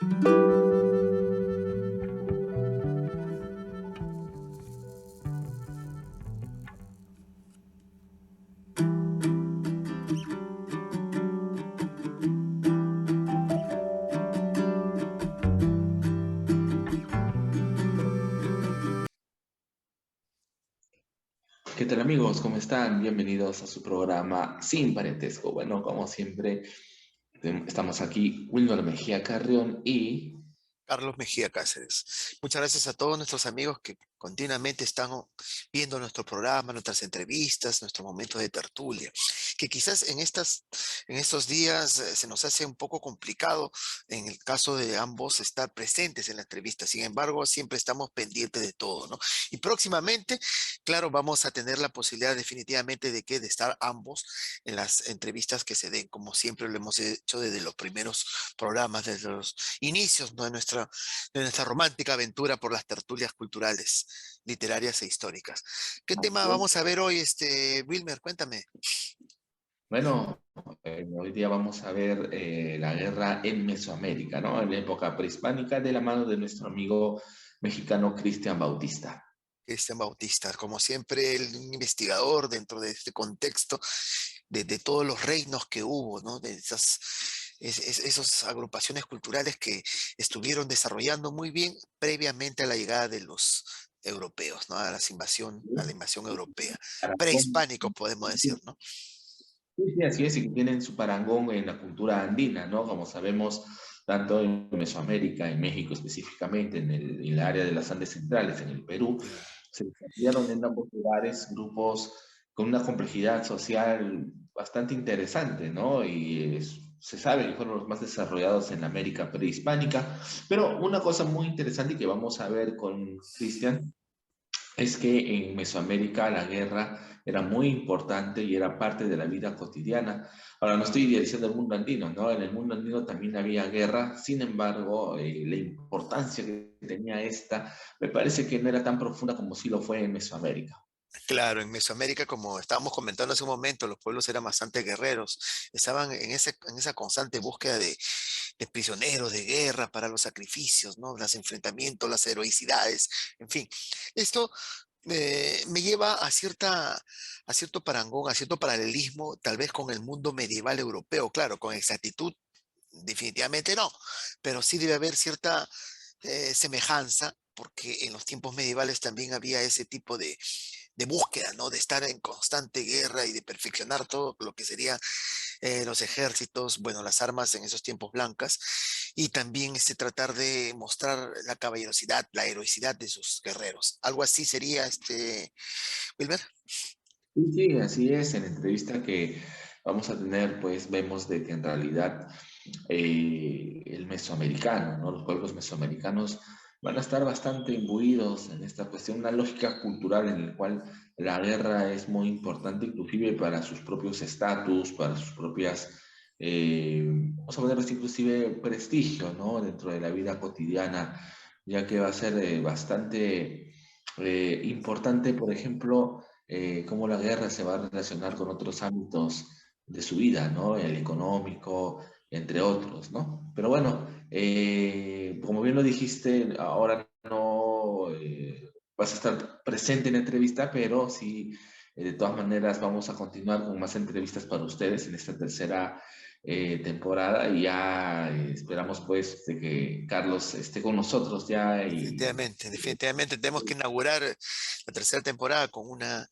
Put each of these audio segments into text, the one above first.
¿Qué tal amigos? ¿Cómo están? Bienvenidos a su programa Sin Parentesco. Bueno, como siempre, estamos aquí Wilmer Mejía Carrión y... Carlos Mejía Cáceres. Muchas gracias a todos nuestros amigos que continuamente están viendo nuestro programa, nuestras entrevistas, nuestros momentos de tertulia, que quizás en estos días se nos hace un poco complicado en el caso de ambos estar presentes en la entrevista. Sin embargo, siempre estamos pendientes de todo, ¿no? Y próximamente, claro, vamos a tener la posibilidad definitivamente de estar ambos en las entrevistas que se den, como siempre lo hemos hecho desde los primeros programas, desde los inicios, ¿no? De nuestra romántica aventura por las tertulias culturales, literarias e históricas. ¿Qué tema vamos a ver hoy, Wilmer? Cuéntame. Bueno, hoy día vamos a ver la guerra en Mesoamérica, ¿no? En la época prehispánica de la mano de nuestro amigo mexicano Cristian Bautista. Cristian Bautista, como siempre, el investigador dentro de este contexto de todos los reinos que hubo, ¿no? De esas agrupaciones culturales que estuvieron desarrollando muy bien previamente a la llegada de los europeos, ¿no? A la invasión europea. Prehispánico, podemos decir, ¿no? Sí, sí, así es, y que tienen su parangón en la cultura andina, ¿no? Como sabemos, tanto en Mesoamérica, en México específicamente, en el área de las Andes centrales, en el Perú, Sí. se desarrollaron en ambos lugares grupos con una complejidad social bastante interesante, ¿no? Se sabe que fueron los más desarrollados en la América prehispánica, pero una cosa muy interesante y que vamos a ver con Cristian es que en Mesoamérica la guerra era muy importante y era parte de la vida cotidiana. Ahora, no estoy idealizando el mundo andino, ¿no? En el mundo andino también había guerra, sin embargo, la importancia que tenía esta me parece que no era tan profunda como sí lo fue en Mesoamérica. Claro, en Mesoamérica, como estábamos comentando hace un momento, los pueblos eran bastante guerreros, estaban en esa constante búsqueda de prisioneros de guerra para los sacrificios, ¿no? Los enfrentamientos, las heroicidades, en fin. Esto me lleva a cierto parangón, a cierto paralelismo, tal vez con el mundo medieval europeo, claro, con exactitud, definitivamente no, pero sí debe haber cierta semejanza, porque en los tiempos medievales también había ese tipo de búsqueda, ¿no? De estar en constante guerra y de perfeccionar todo lo que serían los ejércitos, bueno, las armas en esos tiempos blancas, y también tratar de mostrar la caballerosidad, la heroicidad de sus guerreros. Algo así sería, Wilmer. Sí, sí, así es. En la entrevista que vamos a tener, pues vemos de que en realidad el mesoamericano, ¿no? Los pueblos mesoamericanos van a estar bastante imbuidos en esta cuestión, una lógica cultural en la cual la guerra es muy importante, inclusive para sus propios estatus, para sus propias, vamos a poner así, inclusive prestigio, ¿no? Dentro de la vida cotidiana, ya que va a ser bastante importante, por ejemplo, cómo la guerra se va a relacionar con otros ámbitos de su vida, ¿no? El económico, entre otros, ¿no? Pero bueno, como bien lo dijiste, ahora no vas a estar presente en la entrevista, pero sí, de todas maneras vamos a continuar con más entrevistas para ustedes en esta tercera temporada y ya esperamos pues de que Carlos esté con nosotros ya y... Definitivamente, definitivamente tenemos que inaugurar la tercera temporada con una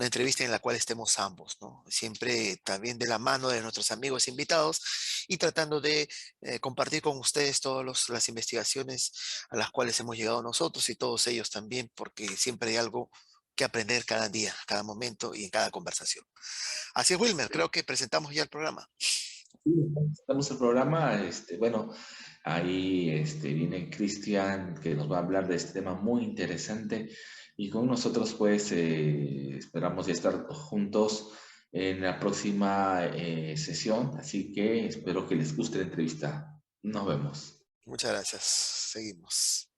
entrevista en la cual estemos ambos, ¿no? Siempre también de la mano de nuestros amigos invitados y tratando de compartir con ustedes todas las investigaciones a las cuales hemos llegado nosotros y todos ellos también, porque siempre hay algo que aprender cada día, cada momento y en cada conversación. Así es, Wilmer, creo que presentamos ya el programa. Sí, estamos el programa, bueno, ahí viene Cristian que nos va a hablar de este tema muy interesante y con nosotros pues esperamos ya estar juntos en la próxima sesión, así que espero que les guste la entrevista. Nos vemos. Muchas gracias. Seguimos.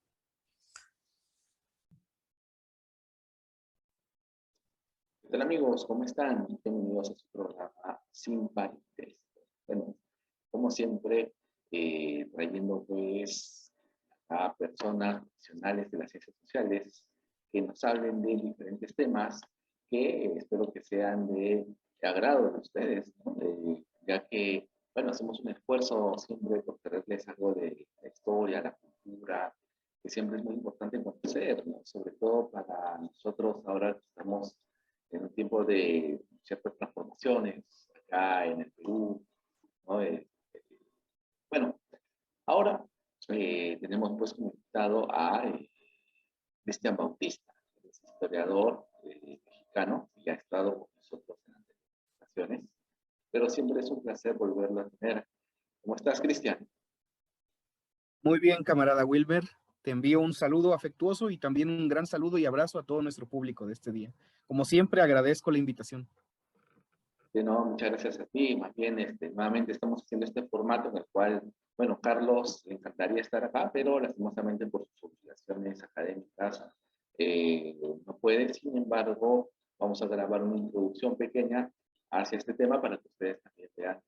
¿Qué tal amigos? ¿Cómo están? Bienvenidos a su programa Sin Parentesco. Bueno, como siempre, trayendo pues a personas profesionales de las ciencias sociales que nos hablen de diferentes temas que espero que sean de agrado de ustedes, ¿no? Ya que, bueno, hacemos un esfuerzo siempre por traerles algo de la historia, la cultura, que siempre es muy importante conocer, ¿no? Sobre todo para nosotros ahora que estamos en un tiempo de ciertas transformaciones acá en el Perú, ¿no? Bueno, ahora tenemos pues como invitado a Cristian Bautista, que es historiador mexicano, y ha estado con nosotros en anteriores ocasiones, pero siempre es un placer volverlo a tener. ¿Cómo estás, Cristian? Muy bien, camarada Wilber. Te envío un saludo afectuoso y también un gran saludo y abrazo a todo nuestro público de este día. Como siempre, agradezco la invitación. Sí, no, muchas gracias a ti. Más bien, nuevamente estamos haciendo este formato en el cual, bueno, Carlos le encantaría estar acá, pero lastimosamente por sus obligaciones académicas no puede. Sin embargo, vamos a grabar una introducción pequeña hacia este tema para que ustedes también vean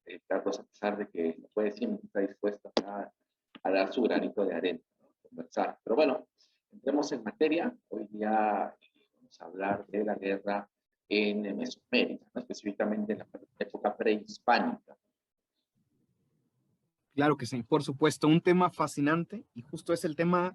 que Carlos, a pesar de que no puede, siempre está dispuesto a dar su granito de arena, ¿no? A conversar. Pero bueno, entremos en materia. Hoy día vamos a hablar de la guerra en Mesoamérica, ¿no? Específicamente en la época prehispánica. Claro que sí, por supuesto, un tema fascinante y justo es el tema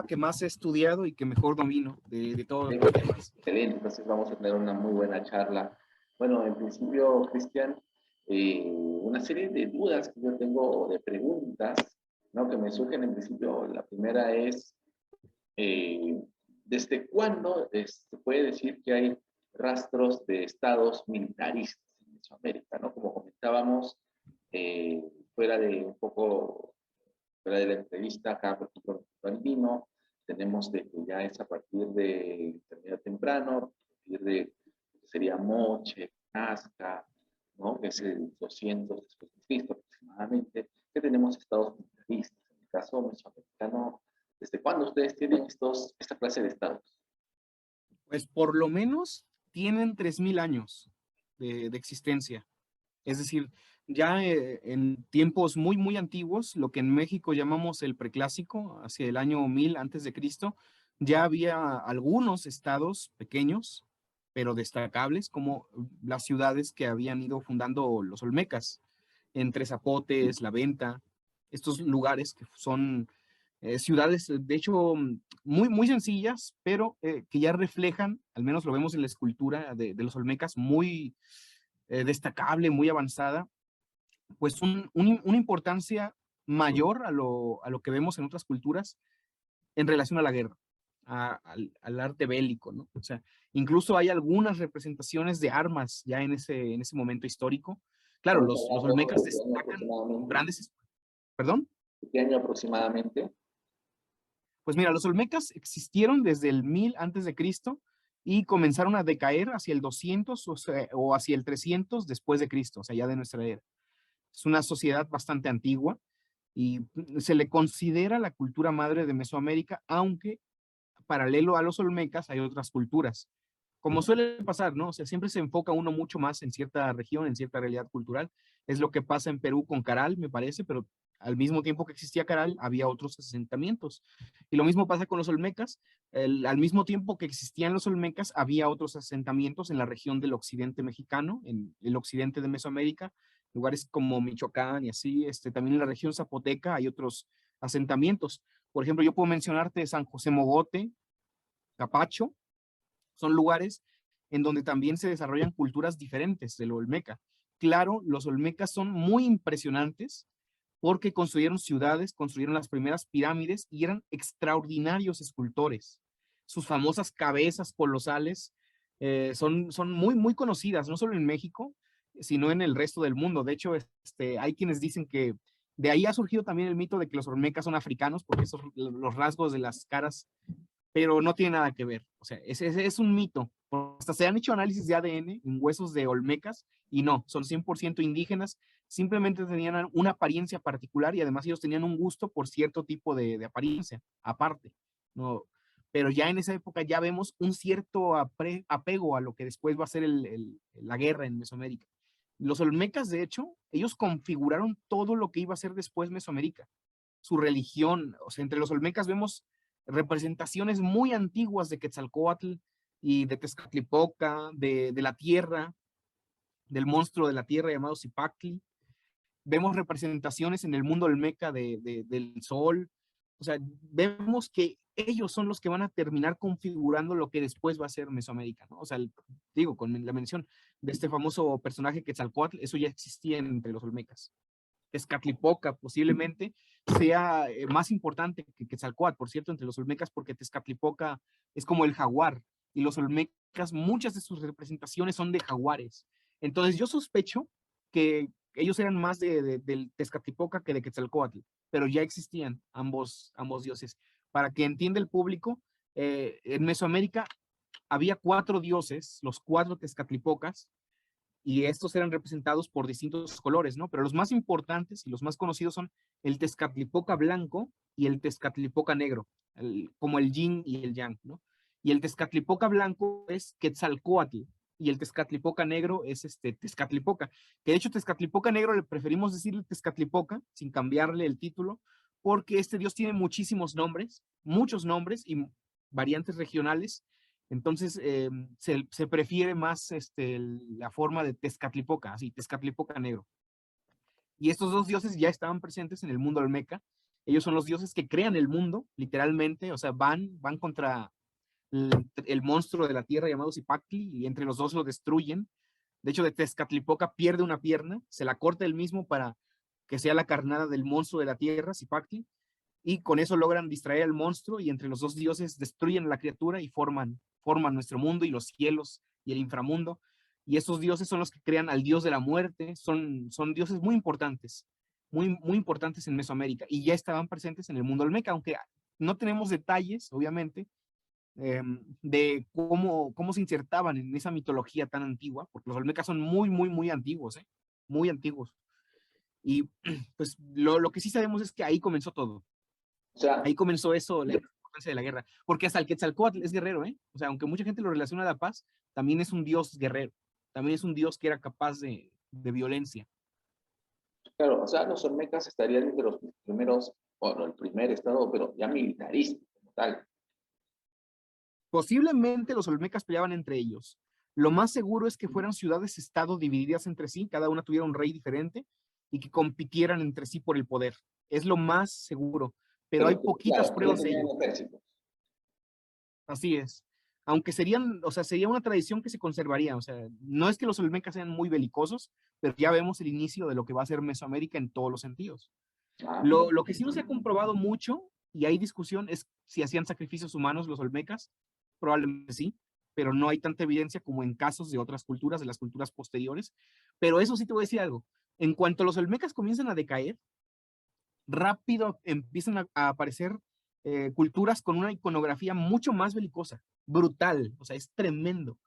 que más he estudiado y que mejor domino de todos los temas. Excelente, entonces vamos a tener una muy buena charla. Bueno, en principio, Cristian, una serie de dudas que yo tengo, o de preguntas, ¿no? Que me surgen en principio. La primera es, eh, ¿desde cuándo se puede decir que hay rastros de estados militaristas en Mesoamérica, ¿no? Como comentábamos, eh, fuera de un poco, fuera de la entrevista acá, por ejemplo, en Andino, tenemos de que ya es a partir de intermedio temprano, a partir de que sería Moche, Nazca, ¿no? Que es el 200 después de Cristo aproximadamente, que tenemos estados militaristas. En el caso mesoamericano, ¿desde cuándo ustedes tienen esta clase de estados? Pues por lo menos tienen 3000 años de existencia. Es decir, ya en tiempos muy, muy antiguos, lo que en México llamamos el preclásico, hacia el año 1000 antes de Cristo, ya había algunos estados pequeños, pero destacables, como las ciudades que habían ido fundando los olmecas, entre Zapotes, La Venta, estos lugares que son ciudades, de hecho, muy, muy sencillas, pero que ya reflejan, al menos lo vemos en la escultura de los olmecas, muy destacable, muy avanzada, pues una importancia mayor a lo que vemos en otras culturas en relación a la guerra, al arte bélico, ¿no? O sea, incluso hay algunas representaciones de armas ya en ese momento histórico. Claro, Estamos los hablando olmecas de qué año destacan aproximadamente. grandes, perdón. ¿De qué año aproximadamente? Pues mira, los olmecas existieron desde el 1000 antes de Cristo y comenzaron a decaer hacia el 200 o hacia el 300 después de Cristo, o sea, ya de nuestra era. Es una sociedad bastante antigua y se le considera la cultura madre de Mesoamérica, aunque paralelo a los olmecas hay otras culturas. Como suele pasar, ¿no? O sea, siempre se enfoca uno mucho más en cierta región, en cierta realidad cultural. Es lo que pasa en Perú con Caral, me parece, pero al mismo tiempo que existía Caral, había otros asentamientos. Y lo mismo pasa con los olmecas. Al mismo tiempo que existían los olmecas, había otros asentamientos en la región del occidente mexicano, en el occidente de Mesoamérica, lugares como Michoacán y así. También en la región zapoteca hay otros asentamientos. Por ejemplo, yo puedo mencionarte San José Mogote, Capacho, son lugares en donde también se desarrollan culturas diferentes del Olmeca. Claro, los Olmecas son muy impresionantes porque construyeron ciudades, construyeron las primeras pirámides y eran extraordinarios escultores. Sus famosas cabezas colosales son muy, muy conocidas, no solo en México, sino en el resto del mundo. De hecho, hay quienes dicen que de ahí ha surgido también el mito de que los Olmecas son africanos, porque esos, los rasgos de las caras, pero no tiene nada que ver. O sea, es un mito. Hasta se han hecho análisis de ADN en huesos de olmecas y no, son 100% indígenas, simplemente tenían una apariencia particular y además ellos tenían un gusto por cierto tipo de apariencia, aparte. No, pero ya en esa época ya vemos un cierto apego a lo que después va a ser la guerra en Mesoamérica. Los olmecas, de hecho, ellos configuraron todo lo que iba a ser después Mesoamérica, su religión. O sea, entre los olmecas vemos representaciones muy antiguas de Quetzalcóatl y de Tezcatlipoca, de la tierra, del monstruo de la tierra llamado Zipactli. Vemos representaciones en el mundo olmeca del sol. O sea, vemos que ellos son los que van a terminar configurando lo que después va a ser Mesoamérica, ¿no? O sea, digo, con la mención de este famoso personaje Quetzalcóatl, eso ya existía entre los olmecas. Tezcatlipoca posiblemente sea más importante que Quetzalcóatl, por cierto, entre los olmecas, porque Tezcatlipoca es como el jaguar, y los olmecas, muchas de sus representaciones son de jaguares. Entonces yo sospecho que ellos eran más del Tezcatlipoca que de Quetzalcóatl, pero ya existían ambos dioses. Para que entienda el público, en Mesoamérica había 4 dioses, los 4 Tezcatlipocas, y estos eran representados por distintos colores, ¿no? Pero los más importantes y los más conocidos son el Tezcatlipoca blanco y el Tezcatlipoca negro, como el yin y el yang, ¿no? Y el Tezcatlipoca blanco es Quetzalcóatl y el Tezcatlipoca negro es Tezcatlipoca, que de hecho Tezcatlipoca negro le preferimos decirle Tezcatlipoca sin cambiarle el título, porque este dios tiene muchísimos nombres, muchos nombres y variantes regionales. Entonces, se prefiere más la forma de Tezcatlipoca, así, Tezcatlipoca negro. Y estos 2 dioses ya estaban presentes en el mundo olmeca. Ellos son los dioses que crean el mundo, literalmente, o sea, van contra el monstruo de la tierra llamado Zipactli, y entre los dos lo destruyen. De hecho, de Tezcatlipoca pierde una pierna, se la corta él mismo para que sea la carnada del monstruo de la tierra, Zipactli, y con eso logran distraer al monstruo, y entre los 2 dioses destruyen a la criatura y forman nuestro mundo y los cielos y el inframundo. Y esos dioses son los que crean al dios de la muerte. Son dioses muy importantes, muy importantes en Mesoamérica, y ya estaban presentes en el mundo olmeca, aunque no tenemos detalles, obviamente, de cómo se insertaban en esa mitología tan antigua, porque los olmecas son muy antiguos, muy antiguos. Y pues lo que sí sabemos es que ahí comenzó todo. O sea, Ahí comenzó eso, la importancia de la guerra. Porque hasta el Quetzalcóatl es guerrero, ¿eh? O sea, aunque mucha gente lo relaciona a la paz, también es un dios guerrero. También es un dios que era capaz de violencia. claro, o sea, los olmecas estarían entre los primeros, bueno, el primer estado, pero ya militarista, como tal. Posiblemente los olmecas peleaban entre ellos. Lo más seguro es que fueran ciudades-estado divididas entre sí, cada una tuviera un rey diferente y que compitieran entre sí por el poder. Es lo más seguro, pero hay poquitas Claro, que ya pruebas de tenían ello. ejércitos. Así es. Aunque serían, o sea, sería una tradición que se conservaría. O sea, no es que los olmecas sean muy belicosos, pero ya vemos el inicio de lo que va a ser Mesoamérica en todos los sentidos. Ah, Lo que sí no se ha comprobado mucho, y hay discusión, es si hacían sacrificios humanos los olmecas. Probablemente sí, pero no hay tanta evidencia como en casos de otras culturas, de las culturas posteriores. Pero eso sí te voy a decir algo. En cuanto los olmecas comienzan a decaer, rápido empiezan a aparecer culturas con una iconografía mucho más belicosa, brutal, o sea, es tremendo.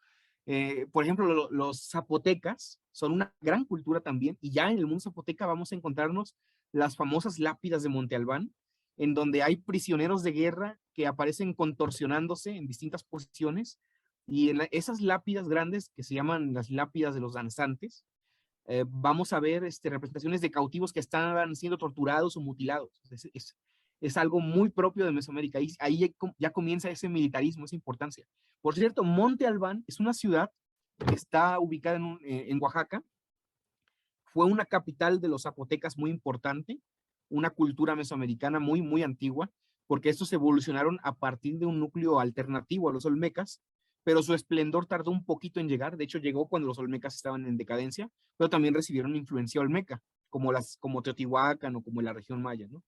Por ejemplo, los zapotecas son una gran cultura también, y ya en el mundo zapoteca vamos a encontrarnos las famosas lápidas de Monte Albán, en donde hay prisioneros de guerra que aparecen contorsionándose en distintas posiciones, y en esas lápidas grandes, que se llaman las lápidas de los danzantes, vamos a ver representaciones de cautivos que estaban siendo torturados o mutilados. Es algo muy propio de Mesoamérica. Ahí ya comienza ese militarismo, esa importancia. Por cierto, Monte Albán es una ciudad que está ubicada en Oaxaca. Fue una capital de los zapotecas muy importante, una cultura mesoamericana muy antigua, porque estos evolucionaron a partir de un núcleo alternativo a los olmecas, pero su esplendor tardó un poquito en llegar. De hecho, llegó cuando los olmecas estaban en decadencia, pero también recibieron influencia olmeca, como Teotihuacán o como la región maya, ¿no?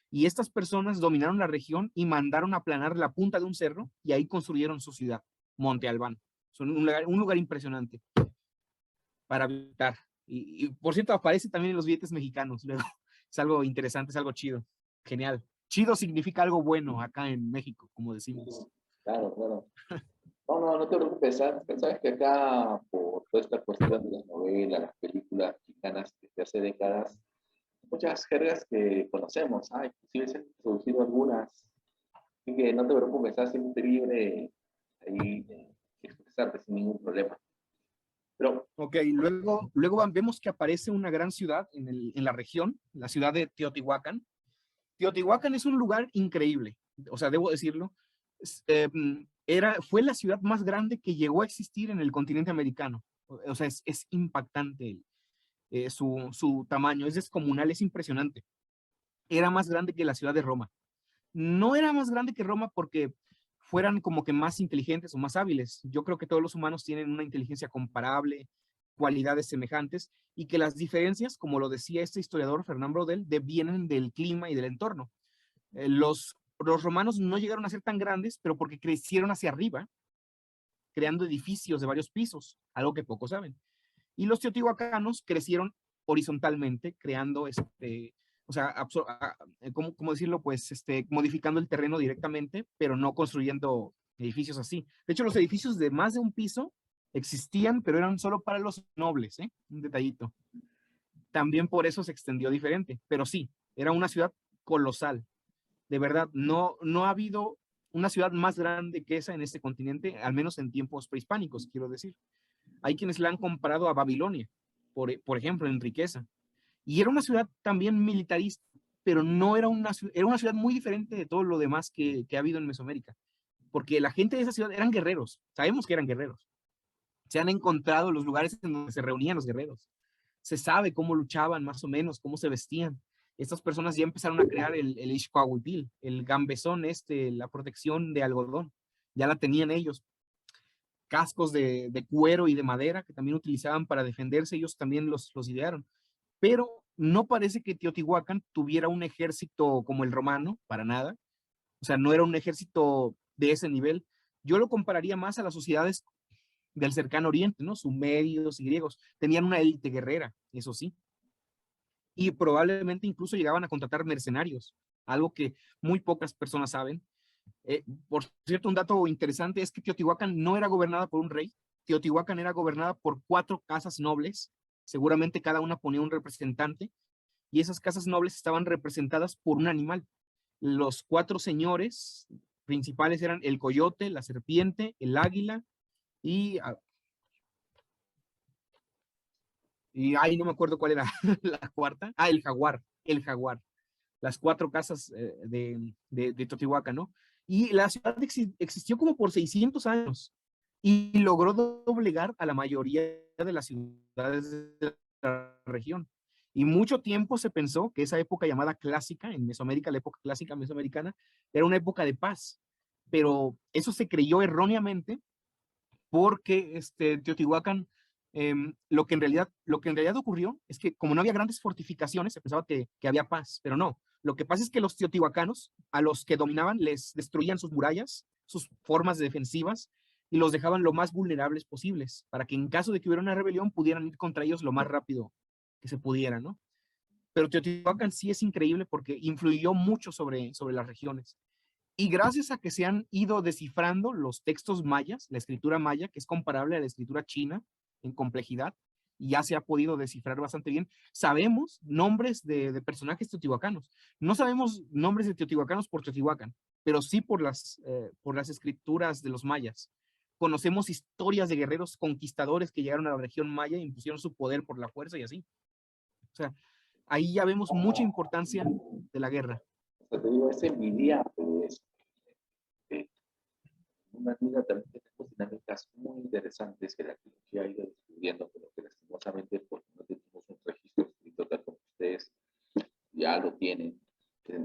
Y estas personas dominaron la región y mandaron a aplanar la punta de un cerro, y ahí construyeron su ciudad, Monte Albán. Son un lugar impresionante para habitar. Por cierto, aparece también en los billetes mexicanos. Luego, es algo interesante, es algo chido. Genial. Chido significa algo bueno acá en México, como decimos. Claro, claro. No te preocupes, sabes que acá, por toda esta cuestión de las novelas, las películas mexicanas desde hace décadas, muchas jergas que conocemos, inclusive se han introducido algunas, así que no te preocupes, estás siempre libre ahí de expresarte sin ningún problema. Pero, Ok, luego vemos que aparece una gran ciudad en la región, la ciudad de Teotihuacán. Teotihuacán es un lugar increíble, o sea, debo decirlo. Fue la ciudad más grande que llegó a existir en el continente americano. O sea, es impactante su tamaño, es descomunal, es impresionante. Era más grande que la ciudad de Roma. No era más grande que Roma porque fueran como que más inteligentes o más hábiles. Yo creo que todos los humanos tienen una inteligencia comparable, cualidades semejantes, y que las diferencias, como lo decía este historiador Fernán Braudel, vienen del clima y del entorno. Los romanos no llegaron a ser tan grandes, pero porque crecieron hacia arriba, creando edificios de varios pisos, algo que pocos saben. Y los teotihuacanos crecieron horizontalmente, creando o sea, ¿cómo decirlo? Pues modificando el terreno directamente, pero no construyendo edificios así. De hecho, los edificios de más de un piso existían, pero eran solo para los nobles, ¿eh? Un detallito. También por eso se extendió diferente, pero sí, era una ciudad colosal. De verdad, no ha habido una ciudad más grande que esa en este continente, al menos en tiempos prehispánicos, quiero decir. Hay quienes la han comparado a Babilonia, por ejemplo, en riqueza. Y era una ciudad también militarista, pero no era era una ciudad muy diferente de todo lo demás que ha habido en Mesoamérica, porque la gente de esa ciudad eran guerreros, sabemos que eran guerreros. Se han encontrado los lugares en donde se reunían los guerreros. Se sabe cómo luchaban más o menos, cómo se vestían. Estas personas ya empezaron a crear el Ixcoahuitil, el gambesón la protección de algodón. Ya la tenían ellos. Cascos de cuero y de madera que también utilizaban para defenderse, ellos también los idearon. Pero no parece que Teotihuacán tuviera un ejército como el romano, para nada. O sea, no era un ejército de ese nivel. Yo lo compararía más a las sociedades del cercano oriente, ¿no? Sumerios y griegos. Tenían una élite guerrera, eso sí. Y probablemente incluso llegaban a contratar mercenarios, algo que muy pocas personas saben. Por cierto, un dato interesante es que Teotihuacán no era gobernada por un rey. Teotihuacán era gobernada por 4 casas nobles. Seguramente cada una ponía un representante. Y esas casas nobles estaban representadas por un animal. Los 4 señores principales eran el coyote, la serpiente, el águila y, ahí no me acuerdo cuál era la cuarta. El jaguar, el jaguar. Las 4 casas de Teotihuacán, ¿no? Y la ciudad existió como por 600 años y logró doblegar a la mayoría de las ciudades de la región. Y mucho tiempo se pensó que esa época llamada clásica en Mesoamérica, la época clásica mesoamericana, era una época de paz. Pero eso se creyó erróneamente porque Teotihuacán, lo que en realidad ocurrió es que como no había grandes fortificaciones, se pensaba que había paz, pero no. Lo que pasa es que los teotihuacanos, a los que dominaban, les destruían sus murallas, sus formas defensivas, y los dejaban lo más vulnerables posibles, para que en caso de que hubiera una rebelión pudieran ir contra ellos lo más rápido que se pudiera, ¿no? Pero Teotihuacán sí es increíble porque influyó mucho sobre las regiones. Y gracias a que se han ido descifrando los textos mayas, la escritura maya, que es comparable a la escritura china en complejidad, y ya se ha podido descifrar bastante bien, sabemos nombres de personajes teotihuacanos. No sabemos nombres de teotihuacanos por Teotihuacán, pero sí por las escrituras de los mayas. Conocemos historias de guerreros conquistadores que llegaron a la región maya e impusieron su poder por la fuerza y así. O sea, ahí ya vemos mucha importancia de la guerra. o sea, te digo, es envidiable eso. Una vida también tenemos dinámicas muy interesantes que la arqueología ha ido descubriendo, pero que lastimosamente porque no tenemos un registro escrito tal como ustedes ya lo tienen,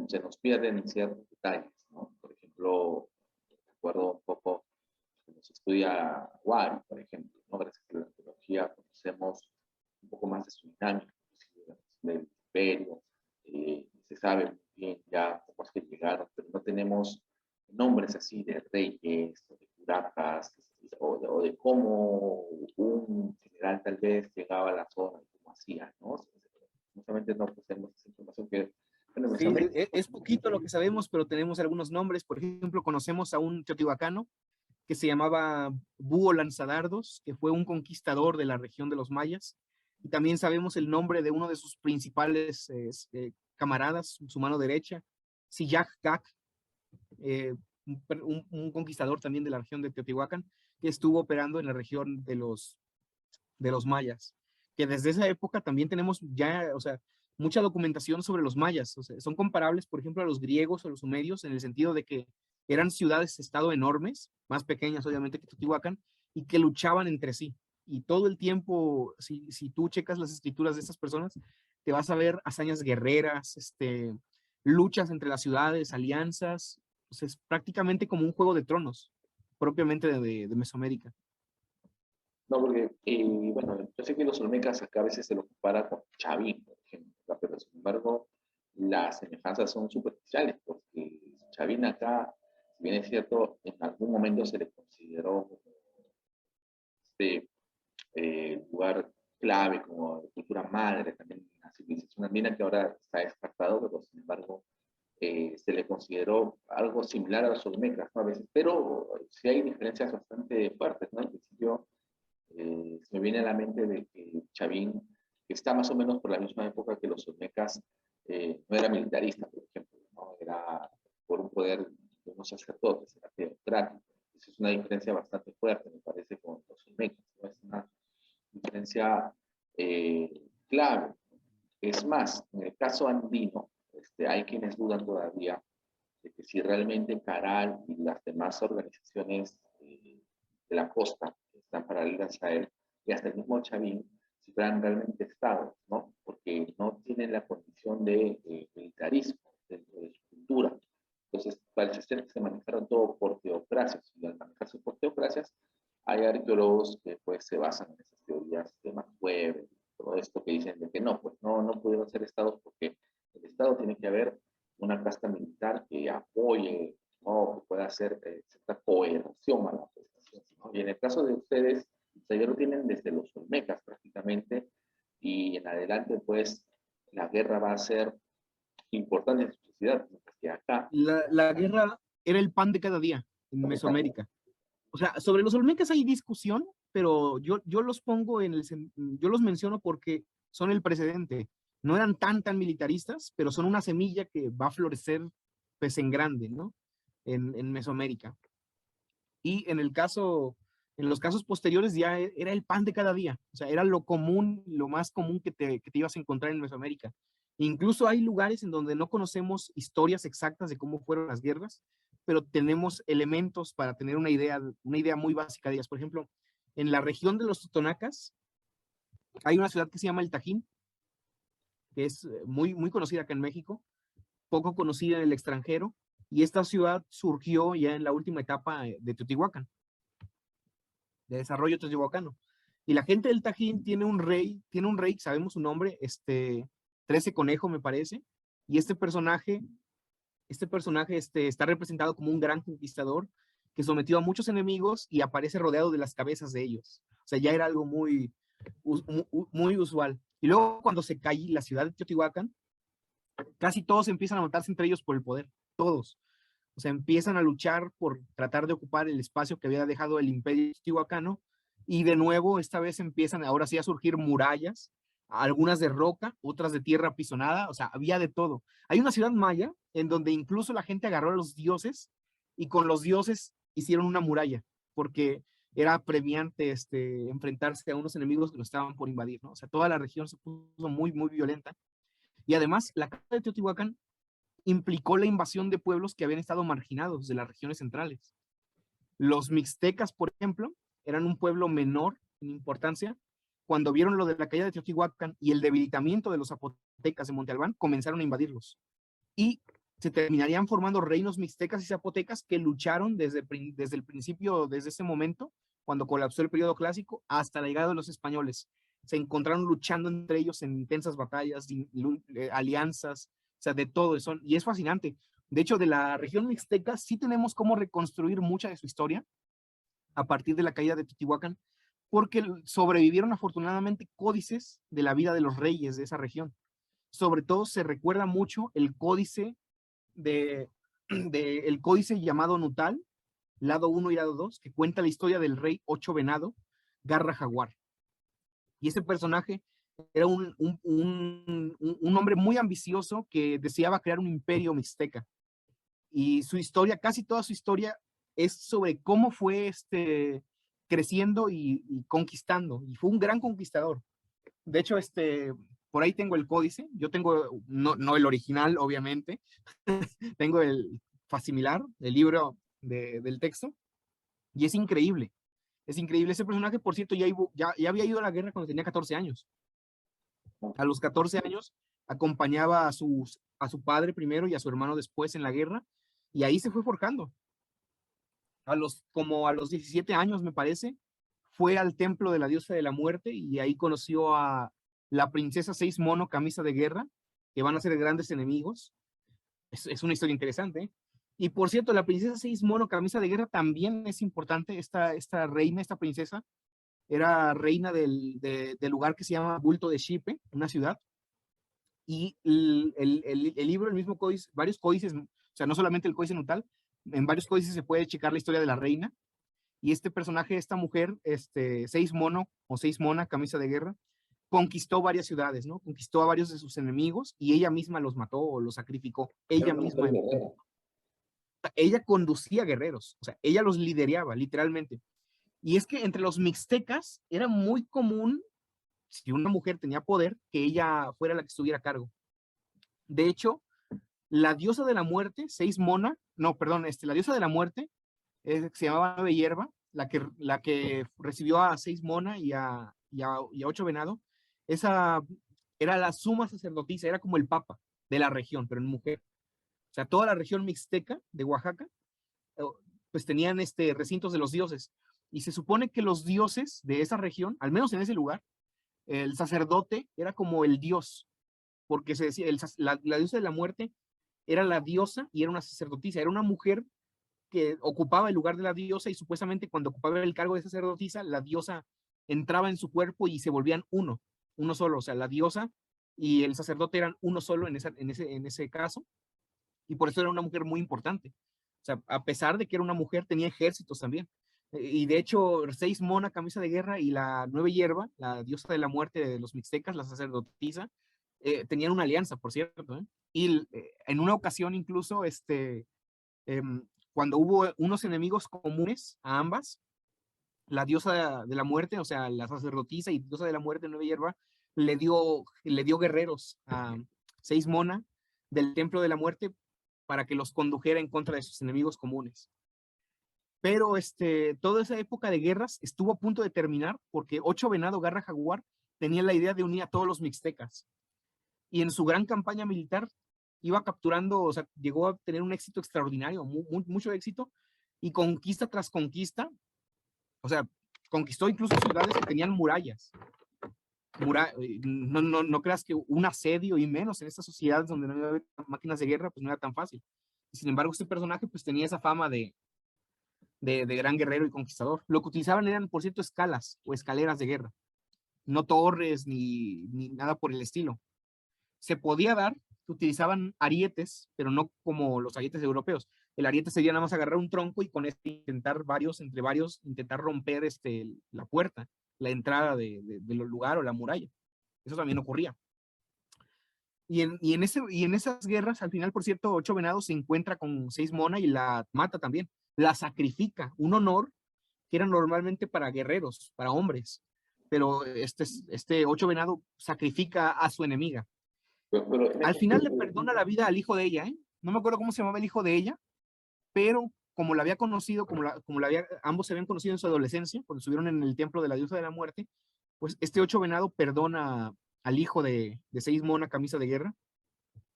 se nos pierden ciertos detalles, ¿no? Por ejemplo, recuerdo un poco cuando se estudia Wari, por ejemplo, ¿no? Gracias a la arqueología conocemos un poco más de su dinámica, del imperio, se sabe muy bien ya cómo es que llegaron, pero no tenemos nombres así de reyes, o de curajas, o de cómo un general tal vez llegaba a la zona y cómo hacía, ¿no? Justamente no poseemos esa información que, bueno, Sí, es poquito lo que sabemos, pero tenemos algunos nombres. Por ejemplo, conocemos a un teotihuacano que se llamaba Búho Lanzadardos, que fue un conquistador de la región de los mayas. Y también sabemos el nombre de uno de sus principales camaradas, su mano derecha, Siyak Kak, un conquistador también de la región de Teotihuacán, que estuvo operando en la región de los mayas, que desde esa época también tenemos ya, o sea, mucha documentación sobre los mayas. O sea, son comparables, por ejemplo, a los griegos o los sumerios en el sentido de que eran ciudades-estado enormes, más pequeñas obviamente que Teotihuacán, y que luchaban entre sí. Y todo el tiempo, si tú checas las escrituras de estas personas, te vas a ver hazañas guerreras, luchas entre las ciudades, alianzas. O sea, es prácticamente como un juego de tronos, propiamente de Mesoamérica. No, porque, bueno, yo sé que los olmecas acá a veces se los compara con Chavín, por ejemplo, ¿verdad? Pero sin embargo, las semejanzas son superficiales, porque Chavín acá, si bien es cierto, en algún momento se le consideró este lugar clave como cultura madre, también una civilización andina que ahora está descartado, pero sin embargo se le consideró algo similar a los olmecas, ¿no? A veces, pero sí hay diferencias bastante fuertes, ¿no? En principio, se me viene a la mente de que Chavín, que está más o menos por la misma época que los olmecas, no era militarista, por ejemplo, ¿no? Era por un poder de unos sacerdotes, era teocrático. Esa es una diferencia bastante fuerte, me parece, con los olmecas, ¿no? Es una diferencia clave. Es más, en el caso andino, hay quienes dudan todavía de que si realmente Caral y las demás organizaciones de la costa que están paralelas a él, y hasta el mismo Chavín, si fueran realmente estados, ¿no? Porque no tienen la condición de militarismo dentro de su cultura. Entonces, parece ser que se manejaron todo por teocracias, y al manejarse por teocracias, hay arqueólogos que pues se basan en esas teorías de McWeb, todo esto que dicen de que no, pues no pudieron ser estados porque el estado tiene que haber una casta militar que apoye, ¿no? Que pueda hacer cierta coerción a la prestación, ¿no? Y en el caso de ustedes, ya lo tienen desde los olmecas prácticamente, y en adelante pues la guerra va a ser importante en su sociedad, porque acá, La guerra era el pan de cada día en Mesoamérica. O sea, sobre los olmecas hay discusión, pero yo los pongo yo los menciono porque son el precedente. No eran tan militaristas, pero son una semilla que va a florecer pues en grande, ¿no? En Mesoamérica. Y en los casos posteriores ya era el pan de cada día. O sea, era lo común, lo más común que te ibas a encontrar en Mesoamérica. Incluso hay lugares en donde no conocemos historias exactas de cómo fueron las guerras, pero tenemos elementos para tener una idea muy básica de ellas. Por ejemplo, en la región de los Totonacas hay una ciudad que se llama El Tajín, que es muy conocida acá en México, poco conocida en el extranjero, y esta ciudad surgió ya en la última etapa de Teotihuacán, de desarrollo teotihuacano. Y la gente del Tajín tiene un rey, sabemos su nombre, 13 Conejo me parece, y este personaje está representado como un gran conquistador que sometió a muchos enemigos y aparece rodeado de las cabezas de ellos. O sea, ya era algo muy usual. Y luego cuando se cae la ciudad de Teotihuacán, casi todos empiezan a matarse entre ellos por el poder, todos. O sea, empiezan a luchar por tratar de ocupar el espacio que había dejado el imperio teotihuacano, y de nuevo, esta vez empiezan ahora sí a surgir murallas, algunas de roca, otras de tierra apisonada. O sea, había de todo. Hay una ciudad maya en donde incluso la gente agarró a los dioses y con los dioses hicieron una muralla, porque era premiante enfrentarse a unos enemigos que lo estaban por invadir, ¿no? O sea, toda la región se puso muy violenta. Y además, la caída de Teotihuacán implicó la invasión de pueblos que habían estado marginados de las regiones centrales. Los mixtecas, por ejemplo, eran un pueblo menor en importancia. Cuando vieron lo de la caída de Teotihuacán y el debilitamiento de los zapotecas de Monte Albán, comenzaron a invadirlos. Y se terminarían formando reinos mixtecas y zapotecas que lucharon desde el principio, desde ese momento, cuando colapsó el periodo clásico, hasta la llegada de los españoles. Se encontraron luchando entre ellos en intensas batallas, alianzas, o sea, de todo eso. Y es fascinante. De hecho, de la región mixteca sí tenemos cómo reconstruir mucha de su historia a partir de la caída de Teotihuacán, porque sobrevivieron afortunadamente códices de la vida de los reyes de esa región. Sobre todo se recuerda mucho el códice el códice llamado Nutal, lado 1 y lado 2, que cuenta la historia del rey Ocho Venado, Garra Jaguar. Y ese personaje era un hombre muy ambicioso que deseaba crear un imperio mixteca. Y su historia, casi toda su historia, es sobre cómo fue creciendo y conquistando, y fue un gran conquistador. De hecho, por ahí tengo el códice, yo tengo, no el original, obviamente, tengo el facsimilar, el libro del texto, y es increíble. Es increíble. Ese personaje, por cierto, ya había ido a la guerra cuando tenía 14 años. A los 14 años acompañaba a su padre primero y a su hermano después en la guerra, y ahí se fue forjando. Como a los 17 años, me parece, fue al templo de la diosa de la muerte y ahí conoció a la princesa Seis Mono Camisa de Guerra, que van a ser grandes enemigos. Es una historia interesante, ¿eh? Y por cierto, la princesa Seis Mono Camisa de Guerra también es importante. Esta reina, esta princesa, era reina del lugar que se llama Bulto de Xipe, una ciudad. Y el libro, el mismo códice, varios códices, o sea, no solamente el códice nutal, en varios códices se puede checar la historia de la reina. Y este personaje, esta mujer, Seis Mono o Seis Mona Camisa de Guerra, conquistó varias ciudades, ¿no? Conquistó a varios de sus enemigos y ella misma los mató o los sacrificó. Ella misma. Ella conducía guerreros, o sea, ella los lideraba, literalmente. Y es que entre los mixtecas era muy común, si una mujer tenía poder, que ella fuera la que estuviera a cargo. De hecho, la diosa de la muerte, Seis Mona, no, perdón, la diosa de la muerte, se llamaba Nueve Hierba, la que recibió a Seis Mona y a Ocho Venado. Esa era la suma sacerdotisa, era como el papa de la región, pero en mujer. O sea, toda la región mixteca de Oaxaca, pues tenían recintos de los dioses. Y se supone que los dioses de esa región, al menos en ese lugar, el sacerdote era como el dios, porque se decía, la diosa de la muerte era la diosa y era una sacerdotisa, era una mujer que ocupaba el lugar de la diosa y supuestamente cuando ocupaba el cargo de sacerdotisa, la diosa entraba en su cuerpo y se volvían uno solo. O sea, la diosa y el sacerdote eran uno solo en ese caso, y por eso era una mujer muy importante. O sea, a pesar de que era una mujer, tenía ejércitos también. Y de hecho, Seis Mona Camisa de Guerra y la Nueve Hierba, la diosa de la muerte de los mixtecas, la sacerdotisa, tenían una alianza, por cierto, ¿eh? Y en una ocasión incluso, cuando hubo unos enemigos comunes a ambas, la diosa de la muerte, o sea, la sacerdotisa y diosa de la muerte, Nueva Hierba, le dio guerreros a Seis Mona del Templo de la Muerte para que los condujera en contra de sus enemigos comunes. Pero toda esa época de guerras estuvo a punto de terminar porque Ocho Venado Garra Jaguar tenía la idea de unir a todos los mixtecas. Y en su gran campaña militar iba capturando, o sea, llegó a tener un éxito extraordinario, mucho éxito, y conquista tras conquista, o sea, conquistó incluso ciudades que tenían murallas. No creas que un asedio y menos en estas sociedades donde no había máquinas de guerra, pues no era tan fácil. Sin embargo, este personaje pues tenía esa fama de gran guerrero y conquistador. Lo que utilizaban eran, por cierto, escalas o escaleras de guerra, no torres ni nada por el estilo. Se podía dar que utilizaban arietes, pero no como los arietes europeos. El ariete sería nada más agarrar un tronco y con intentar entre varios, intentar romper la puerta, la entrada del lugar o la muralla. Eso también ocurría. Y en esas guerras, al final, por cierto, Ocho Venados se encuentra con Seis Mona y la mata también. La sacrifica, un honor que era normalmente para guerreros, para hombres. Pero Ocho Venado sacrifica a su enemiga. Al final le perdona la vida al hijo de ella, ¿eh? No me acuerdo cómo se llamaba el hijo de ella, pero como la había conocido, ambos se habían conocido en su adolescencia, cuando estuvieron en el templo de la diosa de la muerte, pues Ocho Venado perdona al hijo de Seis Mona Camisa de Guerra.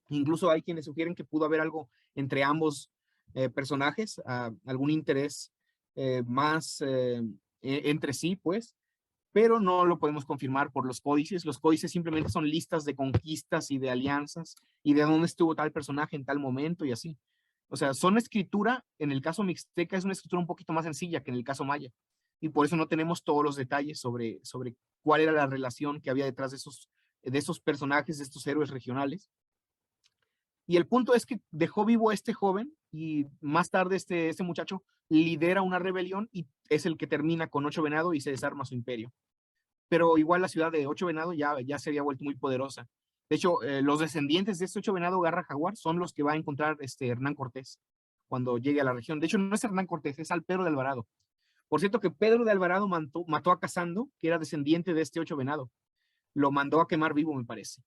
Incluso hay quienes sugieren que pudo haber algo entre ambos personajes, algún interés más entre sí, pues, pero no lo podemos confirmar por los códices. Los códices simplemente son listas de conquistas y de alianzas y de dónde estuvo tal personaje en tal momento y así. O sea, son escritura, en el caso mixteca es una escritura un poquito más sencilla que en el caso maya, y por eso no tenemos todos los detalles sobre cuál era la relación que había detrás de esos personajes, de estos héroes regionales. Y el punto es que dejó vivo a este joven y más tarde este muchacho lidera una rebelión y es el que termina con Ocho Venado y se desarma su imperio. Pero igual la ciudad de Ocho Venado ya se había vuelto muy poderosa. De hecho, los descendientes de este Ocho Venado Garra Jaguar son los que va a encontrar Hernán Cortés cuando llegue a la región. De hecho, no es Hernán Cortés, es Alpero de Alvarado. Por cierto que Pedro de Alvarado mató a Casando, que era descendiente de este 8 venado. Lo mandó a quemar vivo, me parece.